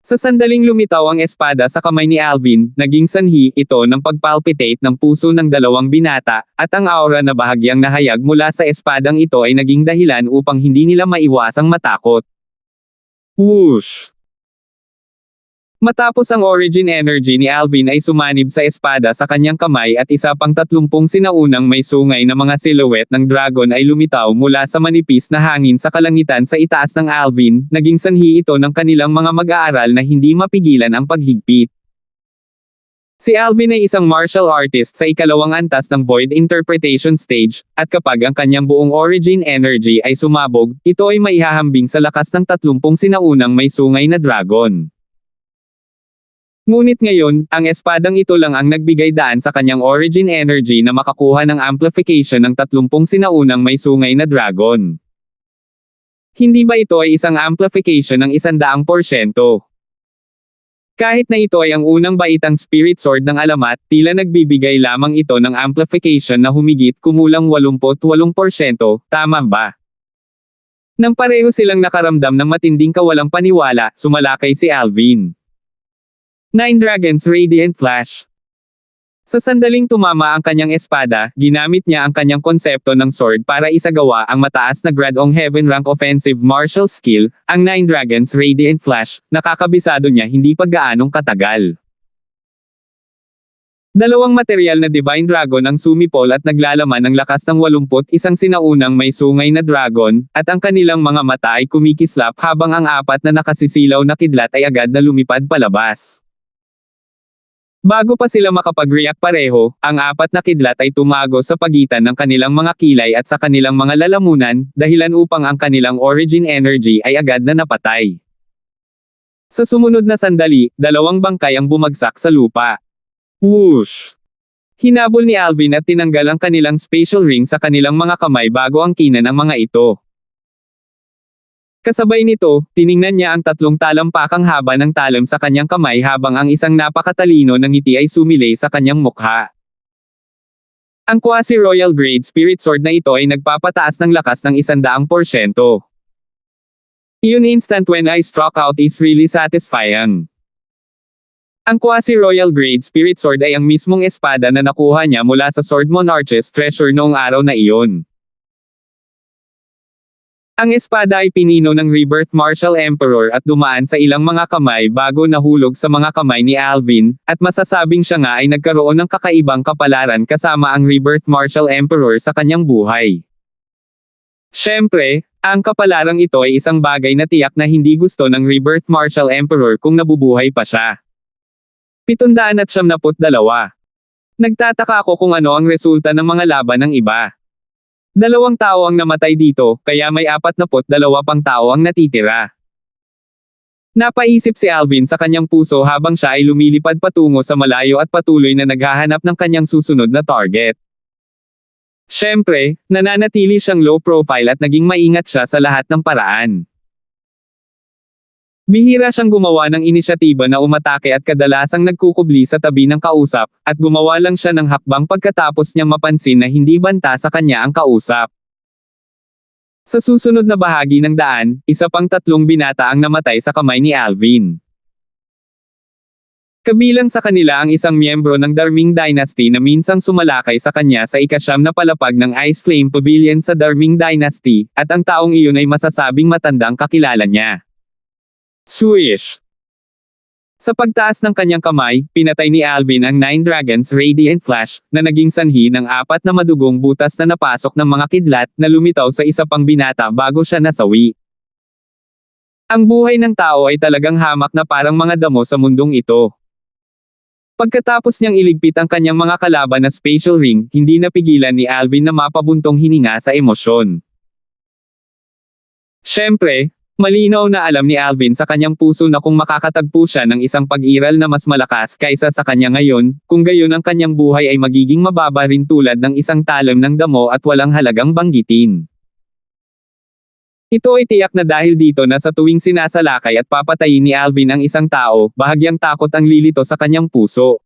Speaker 1: Sa sandaling lumitaw ang espada sa kamay ni Alvin, naging sanhi ito ng pagpalpitate ng puso ng dalawang binata, at ang aura na bahagyang nahayag mula sa espadang ito ay naging dahilan upang hindi nila maiwasang matakot. Whoosh! Matapos ang origin energy ni Alvin ay sumanib sa espada sa kanyang kamay at isa pang 30 sinaunang may sungay na mga silhouette ng dragon ay lumitaw mula sa manipis na hangin sa kalangitan sa itaas ng Alvin, naging sanhi ito ng kanilang mga mag-aaral na hindi mapigilan ang paghigpit. Si Alvin ay isang martial artist sa ikalawang antas ng void interpretation stage, at kapag ang kanyang buong origin energy ay sumabog, ito ay maihahambing sa lakas ng 30 sinaunang may sungay na dragon. Ngunit ngayon, ang espadang ito lang ang nagbigay daan sa kanyang origin energy na makakuha ng amplification ng 30 sinaunang may sungay na dragon. Hindi ba ito ay isang amplification ng 100%? Kahit na ito ay ang unang baitang spirit sword ng alamat, tila nagbibigay lamang ito ng amplification na humigit kumulang 88%, tama ba? Nang pareho silang nakaramdam ng matinding kawalang paniwala, sumalakay si Alvin. 9 Dragons Radiant Flash. Sa sandaling tumama ang kanyang espada, ginamit niya ang kanyang konsepto ng sword para isagawa ang mataas na grade ong heaven rank offensive martial skill, ang 9 Dragons Radiant Flash, nakakabisado niya hindi pa gaanong katagal. Dalawang material na Divine Dragon ang sumipol at naglalaman ng lakas ng 81 sinaunang may sungay na dragon, at ang kanilang mga mata ay kumikislap habang ang 4 na nakasisilaw na kidlat ay agad na lumipad palabas. Bago pa sila makapag-react pareho, ang 4 na kidlat ay tumago sa pagitan ng kanilang mga kilay at sa kanilang mga lalamunan, dahilan upang ang kanilang origin energy ay agad na napatay. Sa sumunod na sandali, 2 bangkay ang bumagsak sa lupa. Whoosh! Hinabol ni Alvin at tinanggal ang kanilang spatial ring sa kanilang mga kamay bago angkinan ang mga ito. Kasabay nito, tiningnan niya ang 3 talampakang haba ng talam sa kanyang kamay habang ang isang napakatalino ng ngiti ay sumilay sa kanyang mukha. Ang quasi-royal grade spirit sword na ito ay nagpapataas ng lakas ng 100%. Iyon instant when I struck out is really satisfying. Ang quasi-royal grade spirit sword ay ang mismong espada na nakuha niya mula sa Sword Monarch's treasure noong araw na iyon. Ang espada ay pinino ng Rebirth Martial Emperor at dumaan sa ilang mga kamay bago nahulog sa mga kamay ni Alvin, at masasabing siya nga ay nagkaroon ng kakaibang kapalaran kasama ang Rebirth Martial Emperor sa kanyang buhay. Siyempre, ang kapalarang ito ay isang bagay na tiyak na hindi gusto ng Rebirth Martial Emperor kung nabubuhay pa siya. 772. Nagtataka ako kung ano ang resulta ng mga laban ng iba. 2 tao ang namatay dito, kaya may 42 pang tao ang natitira. Napaisip si Alvin sa kanyang puso habang siya ay lumilipad patungo sa malayo at patuloy na naghahanap ng kanyang susunod na target. Siyempre, nananatili siyang low profile at naging maingat siya sa lahat ng paraan. Bihira siyang gumawa ng inisyatiba na umatake at kadalasang nagkukubli sa tabi ng kausap, at gumawa lang siya ng hakbang pagkatapos niyang mapansin na hindi banta sa kanya ang kausap. Sa susunod na bahagi ng daan, isa pang 3 binata ang namatay sa kamay ni Alvin. Kabilang sa kanila ang isang miyembro ng Darming Dynasty na minsang sumalakay sa kanya sa ika-9 na palapag ng Ice Flame Pavilion sa Darming Dynasty, at ang taong iyon ay masasabing matandang kakilala niya. Swish! Sa pagtaas ng kanyang kamay, pinatay ni Alvin ang 9 Dragons Radiant Flash, na naging sanhi ng 4 na madugong butas na napasok ng mga kidlat na lumitaw sa isa pang binata bago siya nasawi. Ang buhay ng tao ay talagang hamak na parang mga damo sa mundong ito. Pagkatapos niyang iligpit ang kanyang mga kalaban na spatial ring, hindi napigilan ni Alvin na mapabuntong hininga sa emosyon. Siyempre, malinaw na alam ni Alvin sa kanyang puso na kung makakatagpo siya ng isang pag-iral na mas malakas kaysa sa kanya ngayon, kung gayon ang kanyang buhay ay magiging mababa rin tulad ng isang talam ng damo at walang halagang banggitin. Ito ay tiyak na dahil dito na sa tuwing sinasalakay at papatayin ni Alvin ang isang tao, bahagyang takot ang lilito sa kanyang puso.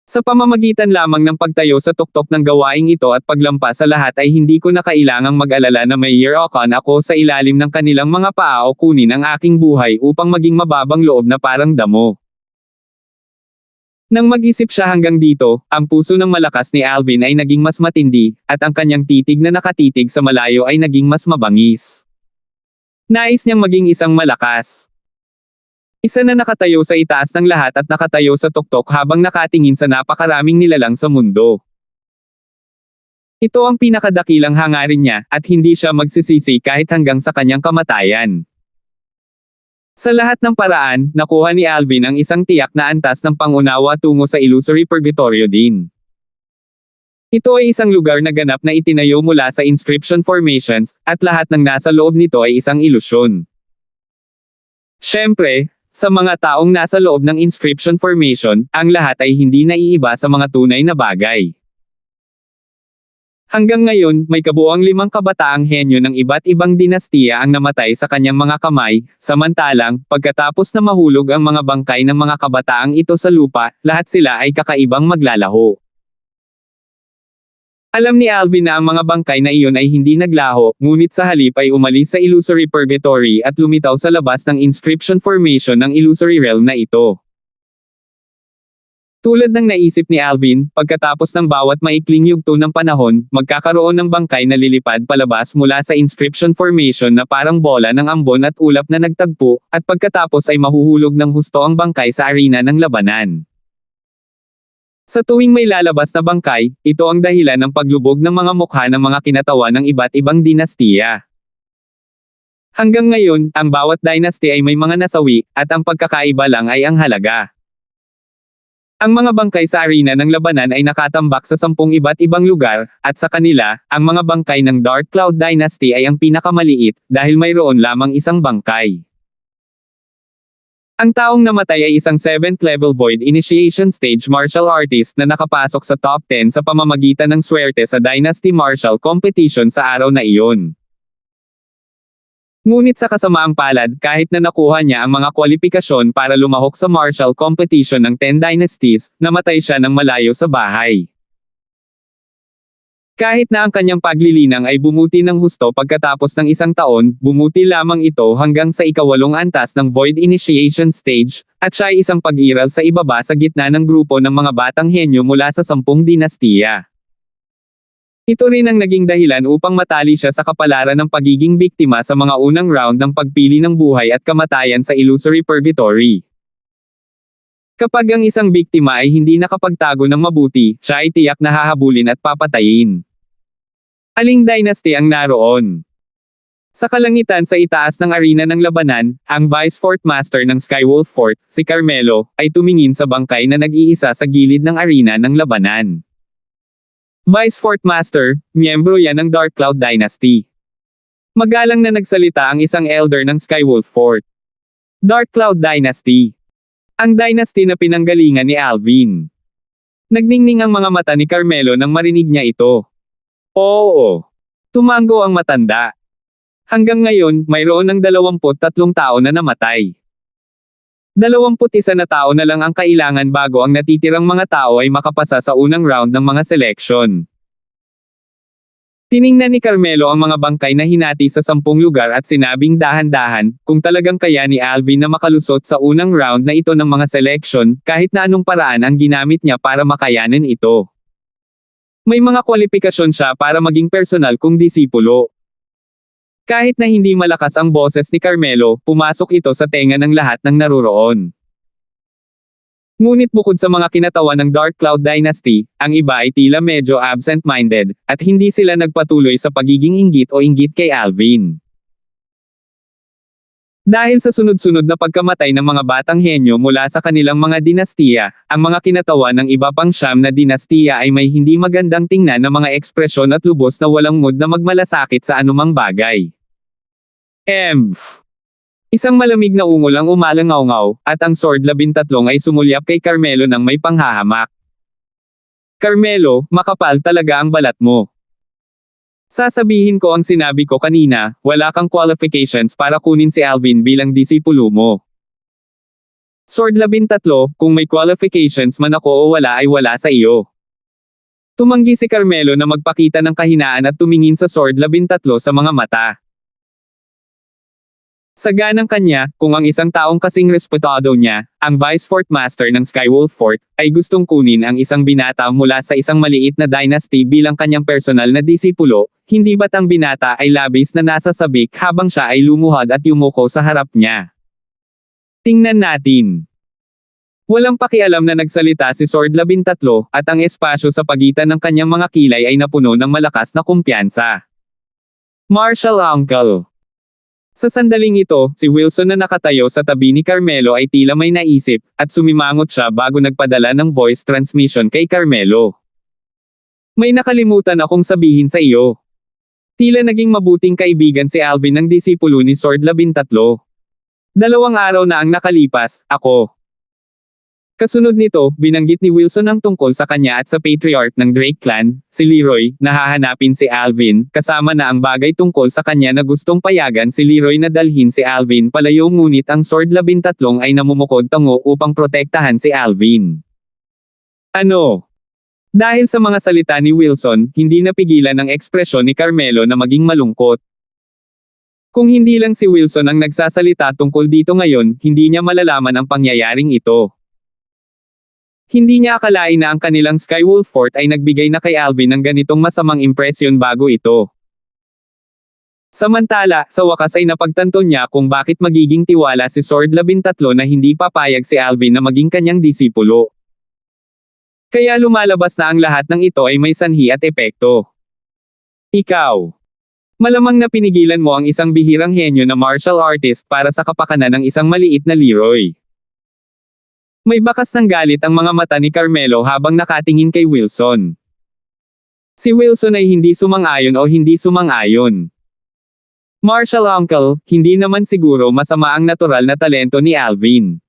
Speaker 1: Sa pamamagitan lamang ng pagtayo sa tuktok ng gawaing ito at paglampas sa lahat ay hindi ko na kailangang mag-alala na may year-okan ako sa ilalim ng kanilang mga paa o kunin ang aking buhay upang maging mababang loob na parang damo. Nang mag-isip siya hanggang dito, ang puso ng malakas ni Alvin ay naging mas matindi, at ang kanyang titig na nakatitig sa malayo ay naging mas mabangis. Nais niyang maging isang malakas. Isa na nakatayo sa itaas ng lahat at nakatayo sa tuktok habang nakatingin sa napakaraming nilalang sa mundo. Ito ang pinakadakilang hangarin niya, at hindi siya magsisisi kahit hanggang sa kanyang kamatayan. Sa lahat ng paraan, nakuha ni Alvin ang isang tiyak na antas ng pangunawa tungo sa Illusory Purgatorio din. Ito ay isang lugar na ganap na itinayo mula sa inscription formations, at lahat ng nasa loob nito ay isang ilusyon. Siyempre, sa mga taong nasa loob ng inscription formation, ang lahat ay hindi naiiba sa mga tunay na bagay. Hanggang ngayon, may kabuuang 5 kabataang henyo ng iba't ibang dinastiya ang namatay sa kanyang mga kamay, samantalang, pagkatapos na mahulog ang mga bangkay ng mga kabataang ito sa lupa, lahat sila ay kakaibang maglalaho. Alam ni Alvin na ang mga bangkay na iyon ay hindi naglaho, ngunit sa halip ay umalis sa Illusory Purgatory at lumitaw sa labas ng inscription formation ng Illusory Realm na ito. Tulad ng naisip ni Alvin, pagkatapos ng bawat maikling yugto ng panahon, magkakaroon ng bangkay na lilipad palabas mula sa inscription formation na parang bola ng ambon at ulap na nagtagpo, at pagkatapos ay mahuhulog ng husto ang bangkay sa arena ng labanan. Sa tuwing may lalabas na bangkay, ito ang dahilan ng paglubog ng mga mukha ng mga kinatawan ng iba't ibang dinastiya. Hanggang ngayon, ang bawat dynasty ay may mga nasawi, at ang pagkakaiba lang ay ang halaga. Ang mga bangkay sa arena ng labanan ay nakatambak sa 10 iba't ibang lugar, at sa kanila, ang mga bangkay ng Dark Cloud Dynasty ay ang pinakamaliit, dahil mayroon lamang isang bangkay. Ang taong namatay ay isang 7th level Void Initiation Stage martial artist na nakapasok sa top 10 sa pamamagitan ng swerte sa Dynasty Martial Competition sa araw na iyon. Ngunit sa kasamaang palad, kahit na nakuha niya ang mga kwalipikasyon para lumahok sa martial competition ng 10 dynasties, namatay siya ng malayo sa bahay. Kahit na ang kanyang paglilinang ay bumuti ng husto pagkatapos ng isang taon, bumuti lamang ito hanggang sa ikawalong antas ng Void Initiation Stage, at siya ay isang pag-iral sa ibaba sa gitna ng grupo ng mga batang henyo mula sa 10 dinastiya. Ito rin ang naging dahilan upang matali siya sa kapalaran ng pagiging biktima sa mga unang round ng pagpili ng buhay at kamatayan sa Illusory Purgatory. Kapag ang isang biktima ay hindi nakapagtago ng mabuti, siya ay tiyak na hahabulin at papatayin. Aling dynasty ang naroon? Sa kalangitan sa itaas ng arena ng labanan, ang Vice Fort Master ng Skywolf Fort, si Carmelo, ay tumingin sa bangkay na nag-iisa sa gilid ng arena ng labanan. Vice Fort Master, miyembro yan ng Dark Cloud Dynasty. Magalang na nagsalita ang isang elder ng Skywolf Fort. Dark Cloud Dynasty. Ang dynasty na pinanggalingan ni Alvin. Nagningning ang mga mata ni Carmelo nang marinig niya ito. Oo. Tumango ang matanda. Hanggang ngayon, mayroon ng 23 tao na namatay. 21 na tao na lang ang kailangan bago ang natitirang mga tao ay makapasa sa unang round ng mga selection. Tiningnan ni Carmelo ang mga bangkay na hinati sa 10 lugar at sinabing dahan-dahan, kung talagang kaya ni Alvin na makalusot sa unang round na ito ng mga selection, kahit na anong paraan ang ginamit niya para makayanan ito. May mga kwalifikasyon siya para maging personal kong disipulo. Kahit na hindi malakas ang boses ni Carmelo, pumasok ito sa tenga ng lahat ng naruroon. Ngunit bukod sa mga kinatawan ng Dark Cloud Dynasty, ang iba ay tila medyo absent-minded, at hindi sila nagpatuloy sa pagiging inggit o inggit kay Alvin. Dahil sa sunod-sunod na pagkamatay ng mga batang henyo mula sa kanilang mga dinastiya, ang mga kinatawan ng iba pang 9 na dinastiya ay may hindi magandang tingnan na mga ekspresyon at lubos na walang mood na magmalasakit sa anumang bagay. Isang malamig na ungol ang umalangaw-ngaw, at ang Sword 13 ay sumulyap kay Carmelo nang may panghahamak. Carmelo, makapal talaga ang balat mo. Sasabihin ko ang sinabi ko kanina, wala kang qualifications para kunin si Alvin bilang disipulo mo. Sword 13, kung may qualifications man ako o wala ay wala sa iyo. Tumanggi si Carmelo na magpakita ng kahinaan at tumingin sa Sword 13 sa mga mata. Saganang kanya, kung ang isang taong kasing respetado niya, ang Vice Fort Master ng Skywolf Fort, ay gustong kunin ang isang binata mula sa isang maliit na dynasty bilang kanyang personal na disipulo, hindi ba't ang binata ay labis na nasa sabik habang siya ay lumuhod at yumuko sa harap niya? Tingnan natin. Walang pakialam na nagsalita si Sword 13, at ang espasyo sa pagitan ng kanyang mga kilay ay napuno ng malakas na kumpiyansa. Martial Uncle. Sa sandaling ito, si Wilson na nakatayo sa tabi ni Carmelo ay tila may naisip, at sumimangot siya bago nagpadala ng voice transmission kay Carmelo. May nakalimutan akong sabihin sa iyo. Tila naging mabuting kaibigan si Alvin ng disipulo ni Sword 13. 2 araw na ang nakalipas, ako. Kasunod nito, binanggit ni Wilson ang tungkol sa kanya at sa patriarch ng Drake Clan, si Leroy, na hahanapin si Alvin, kasama na ang bagay tungkol sa kanya na gustong payagan si Leroy na dalhin si Alvin palayo ngunit ang Sword 13 ay namumukod tango upang protektahan si Alvin. Ano? Dahil sa mga salita ni Wilson, hindi napigilan ang ekspresyon ni Carmelo na maging malungkot. Kung hindi lang si Wilson ang nagsasalita tungkol dito ngayon, hindi niya malalaman ang pangyayaring ito. Hindi niya akalain na ang kanilang Skywolf Fort ay nagbigay na kay Alvin ng ganitong masamang impresyon bago ito. Samantala, sa wakas ay napagtanto niya kung bakit magiging tiwala si Sword 13 na hindi papayag si Alvin na maging kanyang disipulo. Kaya lumalabas na ang lahat ng ito ay may sanhi at epekto. Ikaw. Malamang na pinigilan mo ang isang bihirang henyo na martial artist para sa kapakanan ng isang maliit na Leroy. May bakas ng galit ang mga mata ni Carmelo habang nakatingin kay Wilson. Si Wilson ay hindi sumang-ayon o hindi sumang-ayon. Martial Uncle, hindi naman siguro masama ang natural na talento ni Alvin.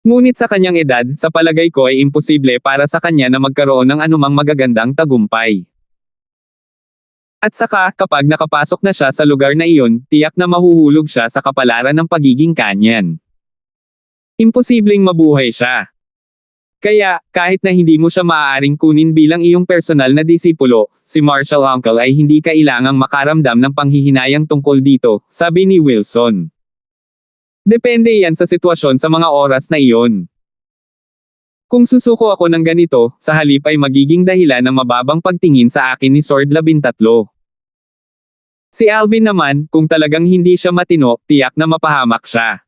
Speaker 1: Ngunit sa kanyang edad, sa palagay ko ay imposible para sa kanya na magkaroon ng anumang magagandang tagumpay. At saka, kapag nakapasok na siya sa lugar na iyon, tiyak na mahuhulog siya sa kapalaran ng pagiging kanyan. Imposibleng mabuhay siya. Kaya, kahit na hindi mo siya maaaring kunin bilang iyong personal na disipulo, si Marshall Uncle ay hindi kailangang makaramdam ng panghihinayang tungkol dito, sabi ni Wilson. Depende yan sa sitwasyon sa mga oras na iyon. Kung susuko ako ng ganito, sa halip ay magiging dahilan ng mababang pagtingin sa akin ni Sword 13. Si Alvin naman, kung talagang hindi siya matino, tiyak na mapahamak siya.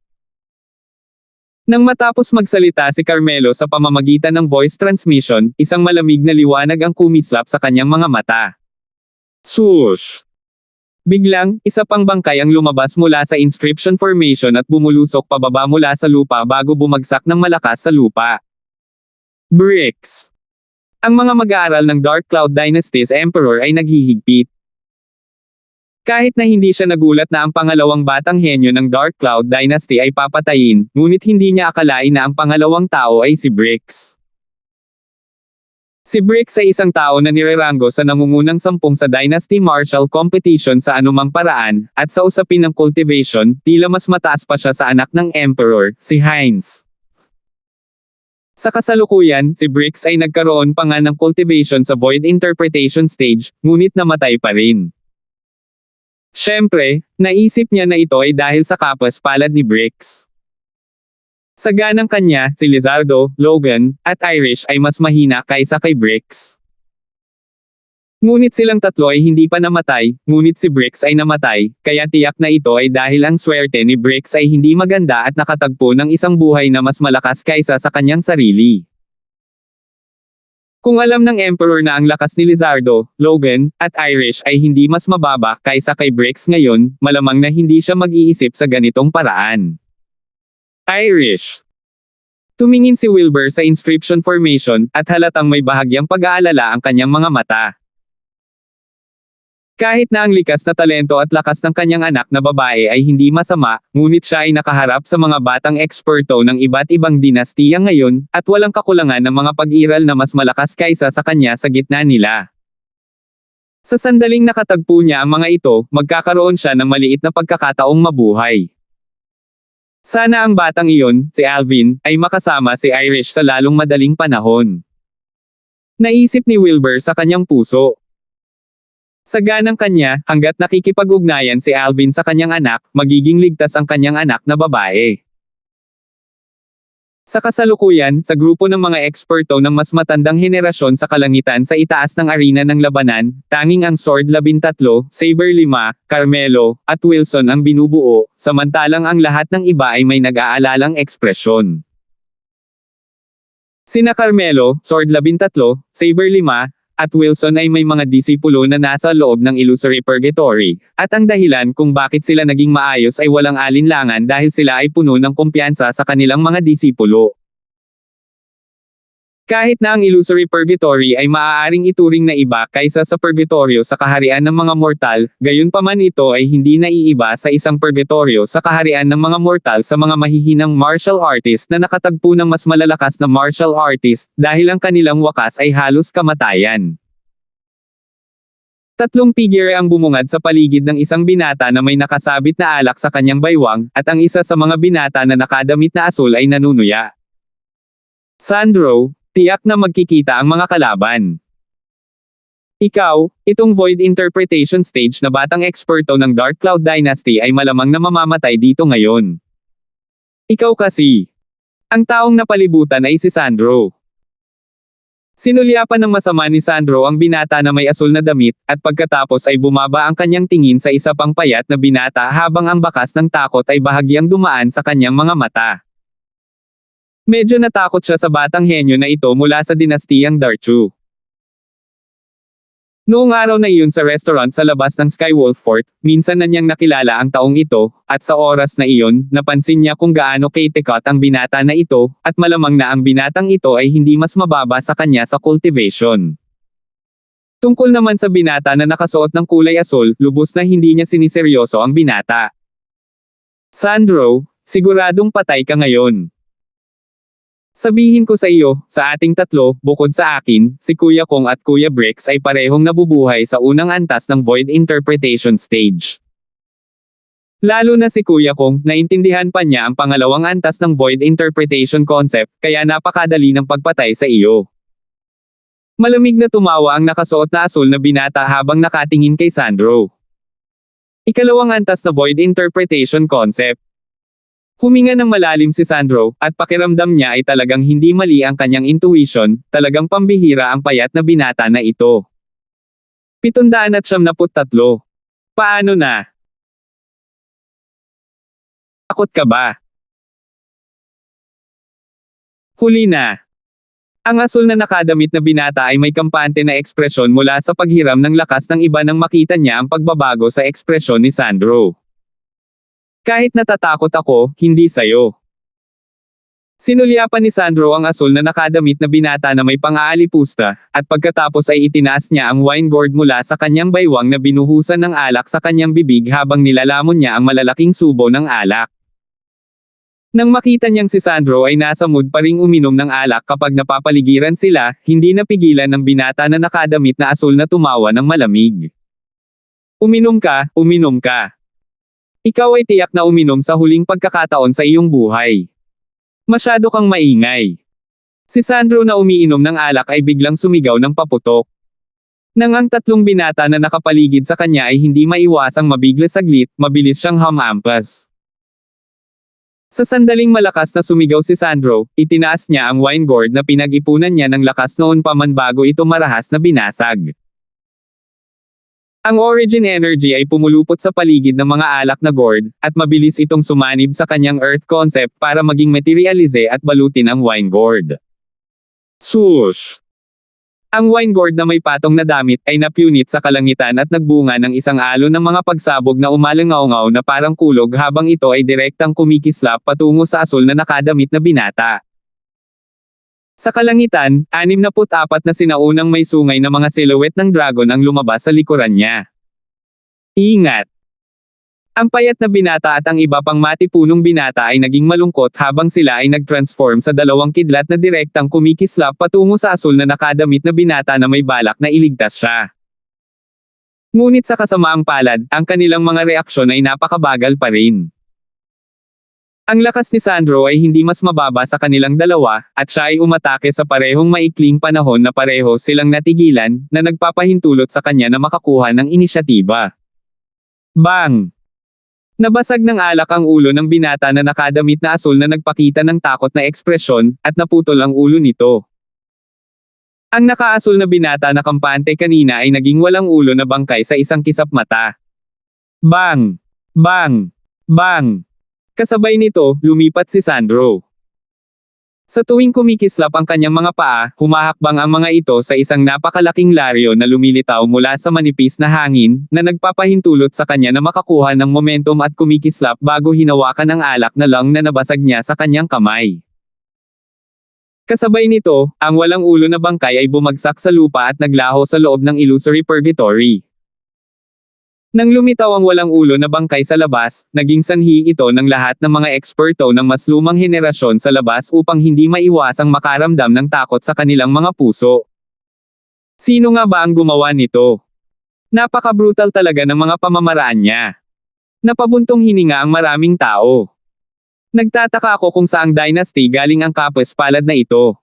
Speaker 1: Nang matapos magsalita si Carmelo sa pamamagitan ng voice transmission, isang malamig na liwanag ang kumislap sa kanyang mga mata. Swoosh! Biglang, isa pang bangkay ang lumabas mula sa inscription formation at bumulusok pababa mula sa lupa bago bumagsak ng malakas sa lupa. Bricks! Ang mga mag-aaral ng Dark Cloud Dynasty's Emperor ay naghihigpit. Kahit na hindi siya nagulat na ang pangalawang batang henyo ng Dark Cloud Dynasty ay papatayin, ngunit hindi niya akalain na ang pangalawang tao ay si Bricks. Si Bricks ay isang tao na nireranggo sa nangungunang 10 sa Dynasty Martial Competition sa anumang paraan, at sa usapin ng cultivation, tila mas mataas pa siya sa anak ng Emperor, si Heinz. Sa kasalukuyan, si Bricks ay nagkaroon pa nga ng cultivation sa Void Interpretation Stage, ngunit namatay pa rin. Siyempre, naisip niya na ito ay dahil sa kapwas-palad ni Bricks. Sa ganang kanya, si Lizardo, Logan, at Irish ay mas mahina kaysa kay Bricks. Ngunit silang tatlo ay hindi pa namatay, ngunit si Bricks ay namatay, kaya tiyak na ito ay dahil ang swerte ni Bricks ay hindi maganda at nakatagpo ng isang buhay na mas malakas kaysa sa kanyang sarili. Kung alam ng Emperor na ang lakas ni Lizardo, Logan, at Irish ay hindi mas mababa kaysa kay Bricks ngayon, malamang na hindi siya mag-iisip sa ganitong paraan. Irish. Tumingin si Wilbur sa inscription formation, at halatang may bahagyang pag-aalala ang kanyang mga mata. Kahit na ang likas na talento at lakas ng kanyang anak na babae ay hindi masama, ngunit siya ay nakaharap sa mga batang eksperto ng iba't ibang dinastiya ngayon, at walang kakulangan ng mga pag-iral na mas malakas kaysa sa kanya sa gitna nila. Sa sandaling nakatagpo niya ang mga ito, magkakaroon siya ng maliit na pagkakataong mabuhay. Sana ang batang iyon, si Alvin, ay makasama si Irish sa lalong madaling panahon. Naisip ni Wilbur sa kanyang puso. Sa ganang kanya, hanggat nakikipag-ugnayan si Alvin sa kanyang anak, magiging ligtas ang kanyang anak na babae. Sa kasalukuyan, sa grupo ng mga eksperto ng mas matandang henerasyon sa kalangitan sa itaas ng arena ng labanan, tanging ang Sword 13, Saber 5, Carmelo, at Wilson ang binubuo, samantalang ang lahat ng iba ay may nag-aalalang ekspresyon. Sina Carmelo, Sword 13, Saber 5, at Wilson ay may mga disipulo na nasa loob ng Illusory Purgatory, at ang dahilan kung bakit sila naging maayos ay walang alinlangan dahil sila ay puno ng kumpiyansa sa kanilang mga disipulo. Kahit na ang Illusory Purgatory ay maaaring ituring na iba kaysa sa purgatorio sa kaharian ng mga mortal, gayunpaman ito ay hindi naiiba sa isang purgatorio sa kaharian ng mga mortal sa mga mahihinang martial artist na nakatagpo ng mas malalakas na martial artist, dahil ang kanilang wakas ay halos kamatayan. 3 figure ang bumungad sa paligid ng isang binata na may nakasabit na alak sa kanyang baywang, at ang isa sa mga binata na nakadamit na asul ay nanunuya. Sandro, tiyak na magkikita ang mga kalaban. Ikaw, itong Void Interpretation Stage na batang eksperto ng Dark Cloud Dynasty ay malamang na mamamatay dito ngayon. Ikaw kasi. Ang taong napalibutan ay si Sandro. Sinulyapan ng masama ni Sandro ang binata na may asul na damit, at pagkatapos ay bumaba ang kanyang tingin sa isa pang payat na binata habang ang bakas ng takot ay bahagyang dumaan sa kanyang mga mata. Medyo natakot siya sa batang henyo na ito mula sa dinastiyang Darchu. Noong araw na iyon sa restaurant sa labas ng Skywolf Fort, minsan na niyang nakilala ang taong ito, at sa oras na iyon, napansin niya kung gaano kaitekot ang binata na ito, at malamang na ang binatang ito ay hindi mas mababa sa kanya sa cultivation. Tungkol naman sa binata na nakasuot ng kulay asul, lubos na hindi niya siniseryoso ang binata. Sandro, siguradong patay ka ngayon. Sabihin ko sa iyo, sa ating tatlo, bukod sa akin, si Kuya Kong at Kuya Bricks ay parehong nabubuhay sa unang antas ng Void Interpretation Stage. Lalo na si Kuya Kong, naintindihan pa niya ang pangalawang antas ng void interpretation concept, kaya napakadali ng pagpatay sa iyo. Malamig na tumawa ang nakasuot na asul na binata habang nakatingin kay Sandro. Ikalawang antas na void interpretation concept. Huminga ng malalim si Sandro, at pakiramdam niya ay talagang hindi mali ang kanyang intuition, talagang pambihira ang payat na binata na ito. 773. Paano na? Takot ka ba? Huli na. Ang asul na nakadamit na binata ay may kampante na ekspresyon mula sa paghiram ng lakas ng iba nang makita niya ang pagbabago sa ekspresyon ni Sandro. Kahit natatakot ako, hindi sayo. Sinulyapan ni Sandro ang asul na nakadamit na binata na may pang-aalipusta, at pagkatapos ay itinaas niya ang wine gourd mula sa kanyang baywang na binuhusan ng alak sa kanyang bibig habang nilalamon niya ang malalaking subo ng alak. Nang makita niyang si Sandro ay nasa mood pa ring uminom ng alak kapag napapaligiran sila, hindi napigilan ng binata na nakadamit na asul na tumawa ng malamig. Uminom ka, uminom ka. Ikaw ay tiyak na uminom sa huling pagkakataon sa iyong buhay. Masyado kang maingay. Si Sandro na umiinom ng alak ay biglang sumigaw ng paputok. Nang ang tatlong binata na nakapaligid sa kanya ay hindi maiwasang mabigla saglit, mabilis siyang hamampas. Sa sandaling malakas na sumigaw si Sandro, itinaas niya ang wine gourd na pinag-ipunan niya ng lakas noon pa man bago ito marahas na binasag. Ang origin energy ay pumulupot sa paligid ng mga alak na gourd, at mabilis itong sumanib sa kanyang earth concept para maging materialize at balutin ang wine gourd. Swoosh! Ang wine gourd na may patong na damit ay napunit sa kalangitan at nagbunga ng isang alon ng mga pagsabog na umalangaw-ngaw na parang kulog habang ito ay direktang kumikislap patungo sa asul na nakadamit na binata. Sa kalangitan, 64 na sinaunang may sungay na mga silhouette ng dragon ang lumabas sa likuran niya. Ingat! Ang payat na binata at ang iba pang matipunong binata ay naging malungkot habang sila ay nag-transform sa dalawang kidlat na direktang kumikislap patungo sa asul na nakadamit na binata na may balak na iligtas siya. Ngunit sa kasamaang palad, ang kanilang mga reaksyon ay napakabagal pa rin. Ang lakas ni Sandro ay hindi mas mababa sa kanilang dalawa, at siya ay umatake sa parehong maikling panahon na pareho silang natigilan, na nagpapahintulot sa kanya na makakuha ng inisyatiba. Bang! Nabasag ng alak ang ulo ng binata na nakadamit na asul na nagpakita ng takot na ekspresyon, at naputol ang ulo nito. Ang nakaasul na binata na kampante kanina ay naging walang ulo na bangkay sa isang kisap mata. Bang! Bang! Bang! Kasabay nito, lumipat si Sandro. Sa tuwing kumikislap ang kanyang mga paa, humahakbang ang mga ito sa isang napakalaking laryo na lumilitaw mula sa manipis na hangin, na nagpapahintulot sa kanya na makakuha ng momentum at kumikislap bago hinawakan ang alak na lang na nabasag niya sa kanyang kamay. Kasabay nito, ang walang ulo na bangkay ay bumagsak sa lupa at naglaho sa loob ng illusory purgatory. Nang lumitaw ang walang ulo na bangkay sa labas, naging sanhi ito ng lahat ng mga eksperto ng mas lumang henerasyon sa labas upang hindi maiwasang makaramdam ng takot sa kanilang mga puso. Sino nga ba ang gumawa nito? Napaka-brutal talaga ng mga pamamaraan niya. Napabuntong hininga ang maraming tao. Nagtataka ako kung saang dynasty galing ang kapos-palad na ito.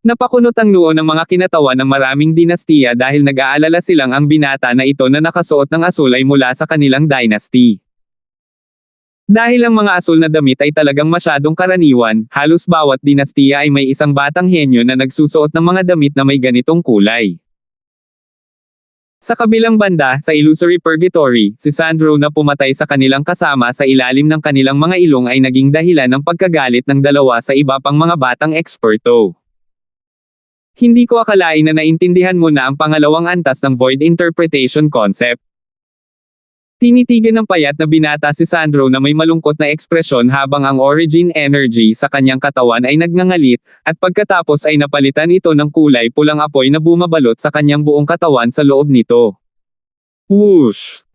Speaker 1: Napakunot ang noo ng mga kinatawan ng maraming dinastiya dahil nag-aalala silang ang binata na ito na nakasuot ng asul ay mula sa kanilang dynasty. Dahil ang mga asul na damit ay talagang masyadong karaniwan, halos bawat dinastiya ay may isang batang henyo na nagsusuot ng mga damit na may ganitong kulay. Sa kabilang banda, sa illusory purgatory, si Sandro na pumatay sa kanilang kasama sa ilalim ng kanilang mga ilong ay naging dahilan ng pagkagalit ng dalawa sa iba pang mga batang eksperto. Hindi ko akalain na naintindihan mo na ang pangalawang antas ng void interpretation concept. Tinitigan ng payat na binata si Sandro na may malungkot na ekspresyon habang ang origin energy sa kanyang katawan ay nagngangalit, at pagkatapos ay napalitan ito ng kulay pulang apoy na bumabalot sa kanyang buong katawan sa loob nito. Whoosh!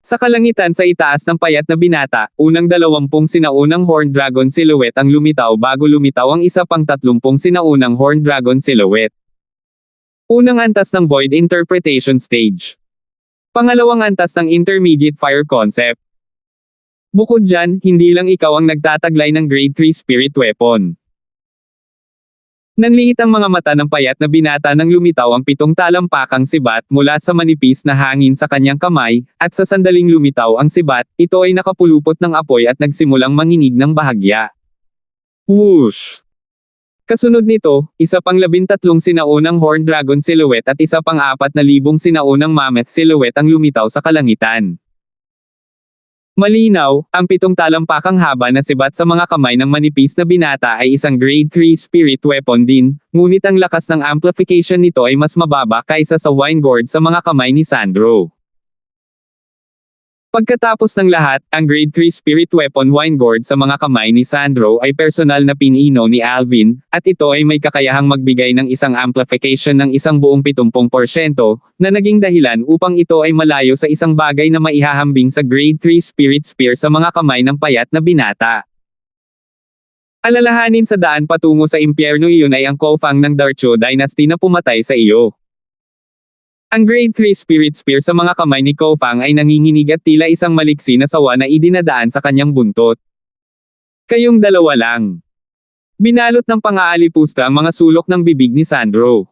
Speaker 1: Sa kalangitan sa itaas ng payat na binata, unang 20 sinaunang horned dragon silhouette ang lumitaw bago lumitaw ang isa pang 30 sinaunang horned dragon silhouette. Unang antas ng void interpretation stage. Pangalawang antas ng intermediate fire concept. Bukod dyan, hindi lang ikaw ang nagtataglay ng Grade 3 Spirit Weapon. Nanliit ang mga mata ng payat na binata nang lumitaw ang 7 talampakang sibat mula sa manipis na hangin sa kanyang kamay, at sa sandaling lumitaw ang sibat, ito ay nakapulupot ng apoy at nagsimulang manginig ng bahagya. Whoosh! Kasunod nito, isa pang 13 sinaunang Horned Dragon Silhouette at isa pang 4,000 sinaunang Mammoth Silhouette ang lumitaw sa kalangitan. Malinaw, ang 7 talampakang haba na sibat sa mga kamay ng manipis na binata ay isang Grade 3 Spirit Weapon din, ngunit ang lakas ng amplification nito ay mas mababa kaysa sa Wine Gourd sa mga kamay ni Sandro. Pagkatapos ng lahat, ang Grade 3 Spirit Weapon Wine Gourd sa mga kamay ni Sandro ay personal na pinino ni Alvin, at ito ay may kakayahang magbigay ng isang amplification ng 170%, na naging dahilan upang ito ay malayo sa isang bagay na maihahambing sa Grade 3 Spirit Spear sa mga kamay ng payat na binata. Alalahanin sa daan patungo sa impyerno, iyon ay ang Kofang ng Darcho Dynasty na pumatay sa iyo. Ang Grade 3 Spirit Spear sa mga kamay ni Kofang ay nanginginig at tila isang maliksi na sawa na idinadaan sa kanyang buntot. Kayong dalawa lang. Binalot ng pang-aalipusta ang mga sulok ng bibig ni Sandro.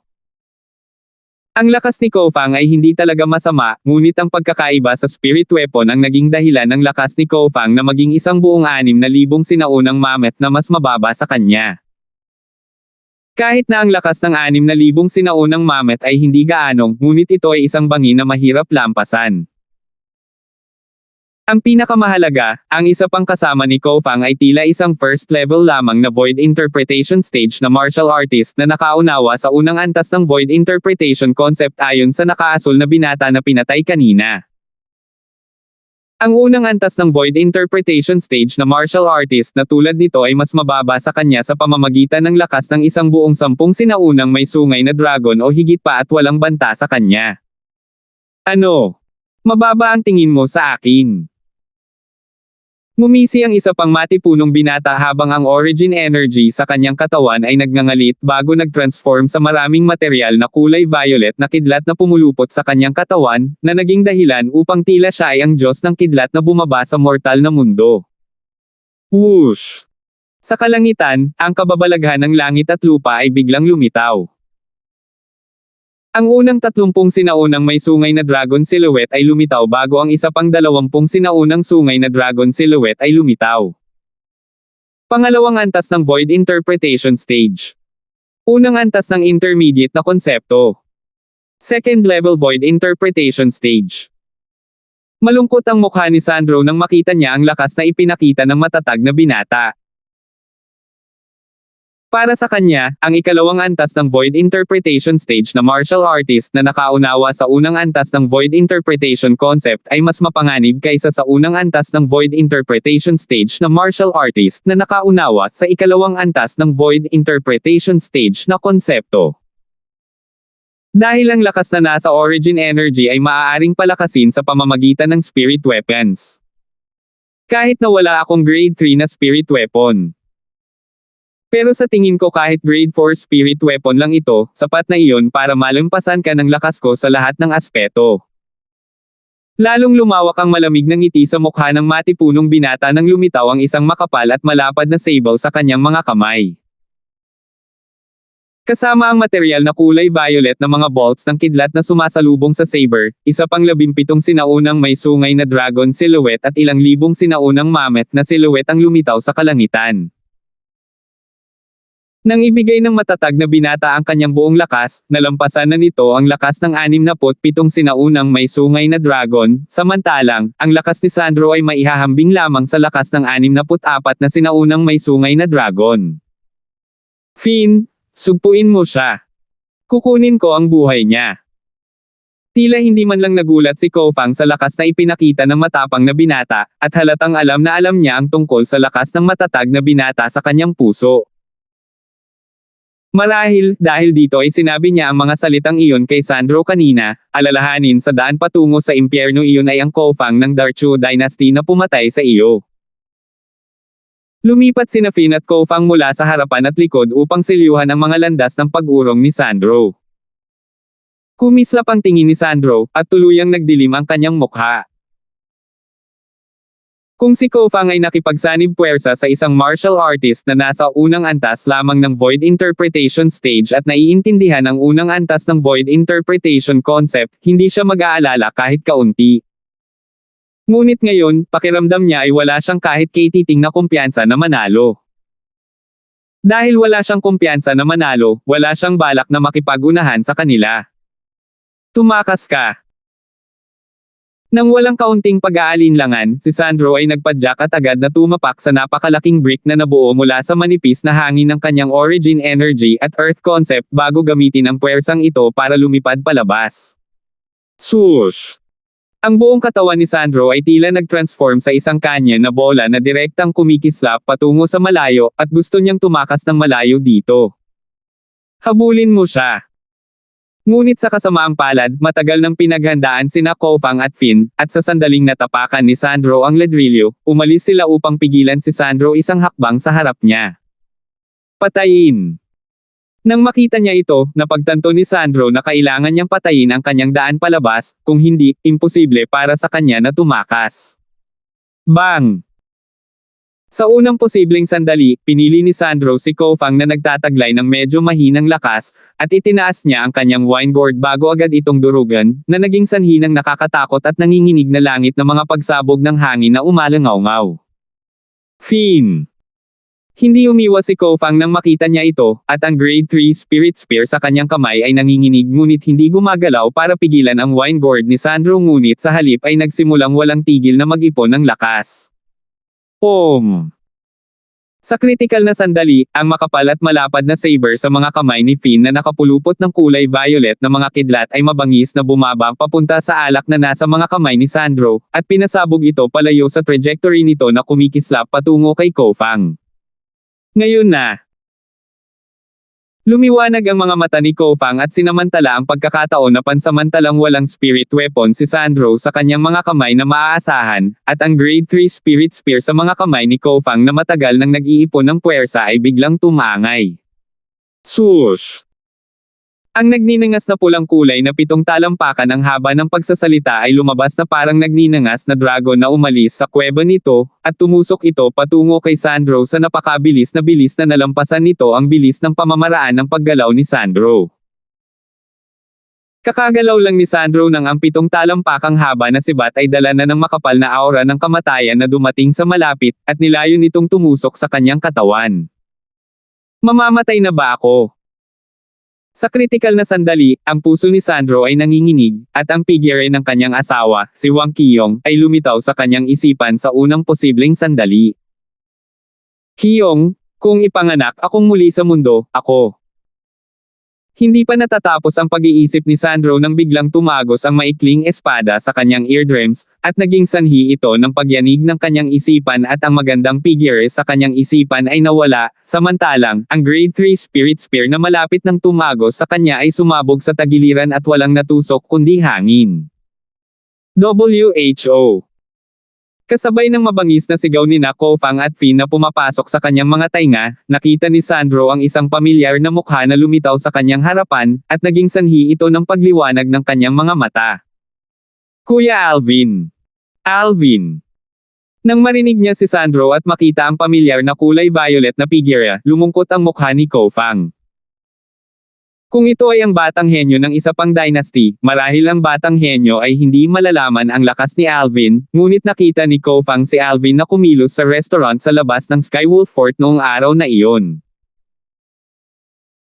Speaker 1: Ang lakas ni Kofang ay hindi talaga masama, ngunit ang pagkakaiba sa Spirit Weapon ang naging dahilan ng lakas ni Kofang na maging isang buong 6,000 sinaunang mammoth na mas mababa sa kanya. Kahit na ang lakas ng 6,000 sinaunang mammoth ay hindi gaano, ngunit ito ay isang bangi na mahirap lampasan. Ang pinakamahalaga, ang isa pang kasama ni Kofang ay tila isang first level lamang na Void Interpretation Stage na martial artist na nakaunawa sa unang antas ng Void Interpretation concept ayon sa nakaasul na binata na pinatay kanina. Ang unang antas ng Void Interpretation Stage na martial artist na tulad nito ay mas mababa sa kanya sa pamamagitan ng lakas ng isang buong 10 sinaunang may sungay na dragon o higit pa at walang banta sa kanya. Ano? Mababa ang tingin mo sa akin? Ngumisi ang isa pang matipunong binata habang ang origin energy sa kanyang katawan ay nagngangalit bago nag-transform sa maraming material na kulay violet na kidlat na pumulupot sa kanyang katawan, na naging dahilan upang tila siya ay ang Diyos ng kidlat na bumaba sa mortal na mundo. Whoosh! Sa kalangitan, ang kababalaghan ng langit at lupa ay biglang lumitaw. Ang unang 30 sinaunang may sungay na dragon silhouette ay lumitaw bago ang isa pang 20 sinaunang sungay na dragon silhouette ay lumitaw. Pangalawang antas ng Void Interpretation Stage. Unang antas ng intermediate na konsepto. Second level Void Interpretation Stage. Malungkot ang mukha ni Sandro nang makita niya ang lakas na ipinakita ng matatag na binata. Para sa kanya, ang ikalawang antas ng Void Interpretation Stage na martial artist na nakaunawa sa unang antas ng Void Interpretation concept ay mas mapanganib kaysa sa unang antas ng Void Interpretation Stage na martial artist na nakaunawa sa ikalawang antas ng Void Interpretation Stage na konsepto. Dahil ang lakas na nasa origin energy ay maaaring palakasin sa pamamagitan ng spirit weapons. Kahit na wala akong grade 3 na spirit weapon. Pero sa tingin ko kahit grade 4 spirit weapon lang ito, sapat na iyon para malampasan ka ng lakas ko sa lahat ng aspeto. Lalong lumawak ang malamig na ngiti sa mukha ng matipunong binata nang lumitaw ang isang makapal at malapad na sable sa kanyang mga kamay. Kasama ang material na kulay violet na mga bolts ng kidlat na sumasalubong sa saber, isa pang 17 sinaunang may sungay na dragon silhouette at ilang libong sinaunang mammoth na silhouette ang lumitaw sa kalangitan. Nang ibigay ng matatag na binata ang kanyang buong lakas, nalampasan na nito ang lakas ng 67 sinaunang may sungay na dragon, samantalang, ang lakas ni Sandro ay maihahambing lamang sa lakas ng 64 na sinaunang may sungay na dragon. Finn, sugpuin mo siya. Kukunin ko ang buhay niya. Tila hindi man lang nagulat si Kofang sa lakas na ipinakita ng matapang na binata, at halatang alam na alam niya ang tungkol sa lakas ng matatag na binata sa kanyang puso. Marahil, dahil dito ay sinabi niya ang mga salitang iyon kay Sandro kanina, alalahanin sa daan patungo sa impyerno iyon ay ang Kofang ng Darcho Dynasty na pumatay sa iyo. Lumipat sina Finn at Kofang mula sa harapan at likod upang silyuhan ang mga landas ng pag-urong ni Sandro. Kumislap ang tingin ni Sandro, at tuluyang nagdilim ang kanyang mukha. Kung si Kofang ay nakipagsanib puwersa sa isang martial artist na nasa unang antas lamang ng void interpretation stage at naiintindihan ang unang antas ng void interpretation concept, hindi siya mag-aalala kahit kaunti. Ngunit ngayon, pakiramdam niya ay wala siyang kahit katiting na kumpiyansa na manalo. Dahil wala siyang kumpiyansa na manalo, wala siyang balak na makipag-unahan sa kanila. Tumakas ka. Nang walang kaunting pag-aalinlangan, si Sandro ay nagpadyak at agad na tumapak sa napakalaking brick na nabuo mula sa manipis na hangin ng kanyang origin energy at earth concept bago gamitin ang puwersang ito para lumipad palabas. Swoosh! Ang buong katawan ni Sandro ay tila nag-transform sa isang kanya na bola na direktang kumikislap patungo sa malayo at gusto niyang tumakas ng malayo dito. Habulin mo siya. Ngunit sa kasamaang palad, matagal nang pinaghandaan sina Kofang at Finn, at sa sandaling natapakan ni Sandro ang ladrilyo, umalis sila upang pigilan si Sandro isang hakbang sa harap niya. Patayin! Nang makita niya ito, napagtanto ni Sandro na kailangan niyang patayin ang kanyang daan palabas, kung hindi, imposible para sa kanya na tumakas. Bang! Sa unang posibleng sandali, pinili ni Sandro si Kofang na nagtataglay ng medyo mahinang lakas, at itinaas niya ang kanyang wine gourd bago agad itong durugan, na naging sanhi ng nakakatakot at nanginginig na langit na mga pagsabog ng hangin na umalangaw-ngaw. Finn! Hindi umiwas si Kofang nang makita niya ito, at ang grade 3 spirit spear sa kanyang kamay ay nanginginig ngunit hindi gumagalaw para pigilan ang wine gourd ni Sandro ngunit sa halip ay nagsimulang walang tigil na mag-ipon ng lakas. Sa kritikal na sandali, ang makapal at malapad na saber sa mga kamay ni Finn na nakapulupot ng kulay violet na mga kidlat ay mabangis na bumaba papunta sa alak na nasa mga kamay ni Sandro, at pinasabog ito palayo sa trajectory nito na kumikislap patungo kay Kofang. Ngayon na. Lumiwanag ang mga mata ni Kofang at sinamantala ang pagkakataon na pansamantalang walang spirit weapon si Sandro sa kanyang mga kamay na maaasahan, at ang grade 3 spirit spear sa mga kamay ni Kofang na matagal nang nag-iipon ng puwersa ay biglang tumangay. Swoosh! Ang nagninangas na pulang kulay na 7 talampakan ang haba ng pagsasalita ay lumabas na parang nagninangas na dragon na umalis sa kuweba nito, at tumusok ito patungo kay Sandro sa napakabilis na bilis na nalampasan nito ang bilis ng pamamaraan ng paggalaw ni Sandro. Kakagalaw lang ni Sandro nang ang 7 talampakang haba na sibat ay dala na ng makapal na aura ng kamatayan na dumating sa malapit, at nilayo nitong tumusok sa kanyang katawan. Mamamatay na ba ako? Sa kritikal na sandali, ang puso ni Sandro ay nanginginig, at ang figure ng kanyang asawa, si Wang Qiyong, ay lumitaw sa kanyang isipan sa unang posibleng sandali. Qiyong, kung ipanganak akong muli sa mundo, ako. Hindi pa natatapos ang pag-iisip ni Sandro nang biglang tumagos ang maikling espada sa kanyang eardrums, at naging sanhi ito ng pagyanig ng kanyang isipan at ang magandang figure sa kanyang isipan ay nawala, samantalang, ang grade 3 spirit spear na malapit ng tumagos sa kanya ay sumabog sa tagiliran at walang natusok kundi hangin. WHO. Kasabay ng mabangis na sigaw ni Kofang at Finn na pumapasok sa kanyang mga tainga, nakita ni Sandro ang isang pamilyar na mukha na lumitaw sa kanyang harapan, at naging sanhi ito ng pagliwanag ng kanyang mga mata. Kuya Alvin! Alvin! Nang marinig niya si Sandro at makita ang pamilyar na kulay violet na figure, lumungkot ang mukha ni Kofang. Kung ito ay ang batang henyo ng isa pang dynasty, marahil ang batang henyo ay hindi malalaman ang lakas ni Alvin, ngunit nakita ni Kofang si Alvin na kumilos sa restaurant sa labas ng Skywolf Fort noong araw na iyon.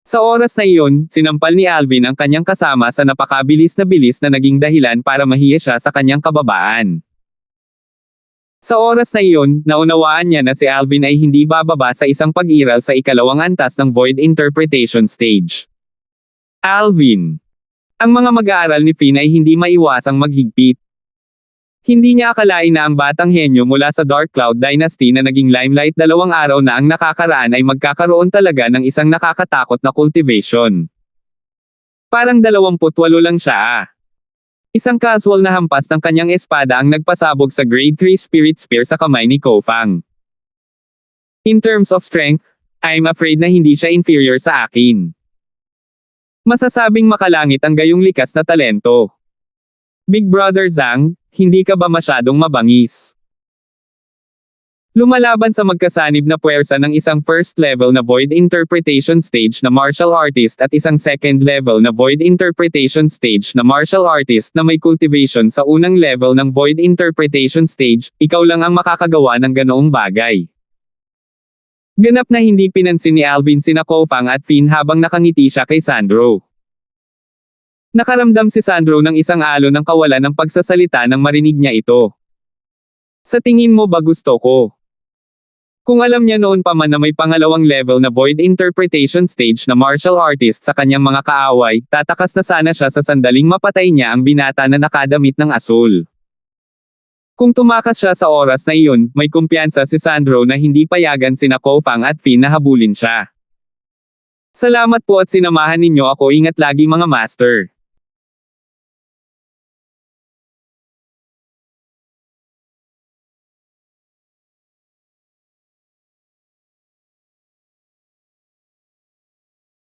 Speaker 1: Sa oras na iyon, sinampal ni Alvin ang kanyang kasama sa napakabilis na bilis na naging dahilan para mahiya siya sa kanyang kababaan. Sa oras na iyon, naunawaan niya na si Alvin ay hindi bababa sa isang pag-iral sa ikalawang antas ng Void Interpretation Stage. Alvin. Ang mga mag-aaral ni Finn ay hindi maiwasang maghigpit. Hindi niya akalain na ang batang henyo mula sa Dark Cloud Dynasty na naging limelight 2 araw na ang nakakaraan ay magkakaroon talaga ng isang nakakatakot na cultivation. Parang 28 lang siya. Isang casual na hampas ng kanyang espada ang nagpasabog sa grade 3 spirit spear sa kamay ni Kofang. In terms of strength, I'm afraid na hindi siya inferior sa akin. Masasabing makalangit ang gayong likas na talento. Big Brother Zhang, hindi ka ba masyadong mabangis? Lumalaban sa magkasanib na puwersa ng isang first level na void interpretation stage na martial artist at isang second level na void interpretation stage na martial artist na may cultivation sa unang level ng void interpretation stage, ikaw lang ang makakagawa ng ganoong bagay. Ganap na hindi pinansin ni Alvin sina Kofang at Finn habang nakangiti siya kay Sandro. Nakaramdam si Sandro ng isang alon ng kawalan ng pagsasalita nang marinig niya ito. Sa tingin mo ba gusto ko? Kung alam niya noon pa man na may pangalawang level na void interpretation stage na martial artist sa kanyang mga kaaway, tatakas na sana siya sa sandaling mapatay niya ang binata na nakadamit ng asul. Kung tumakas siya sa oras na iyon, may kumpiyansa si Sandro na hindi payagan sina Kofang at Finn na habulin siya. Salamat po at sinamahan ninyo ako, ingat lagi mga master.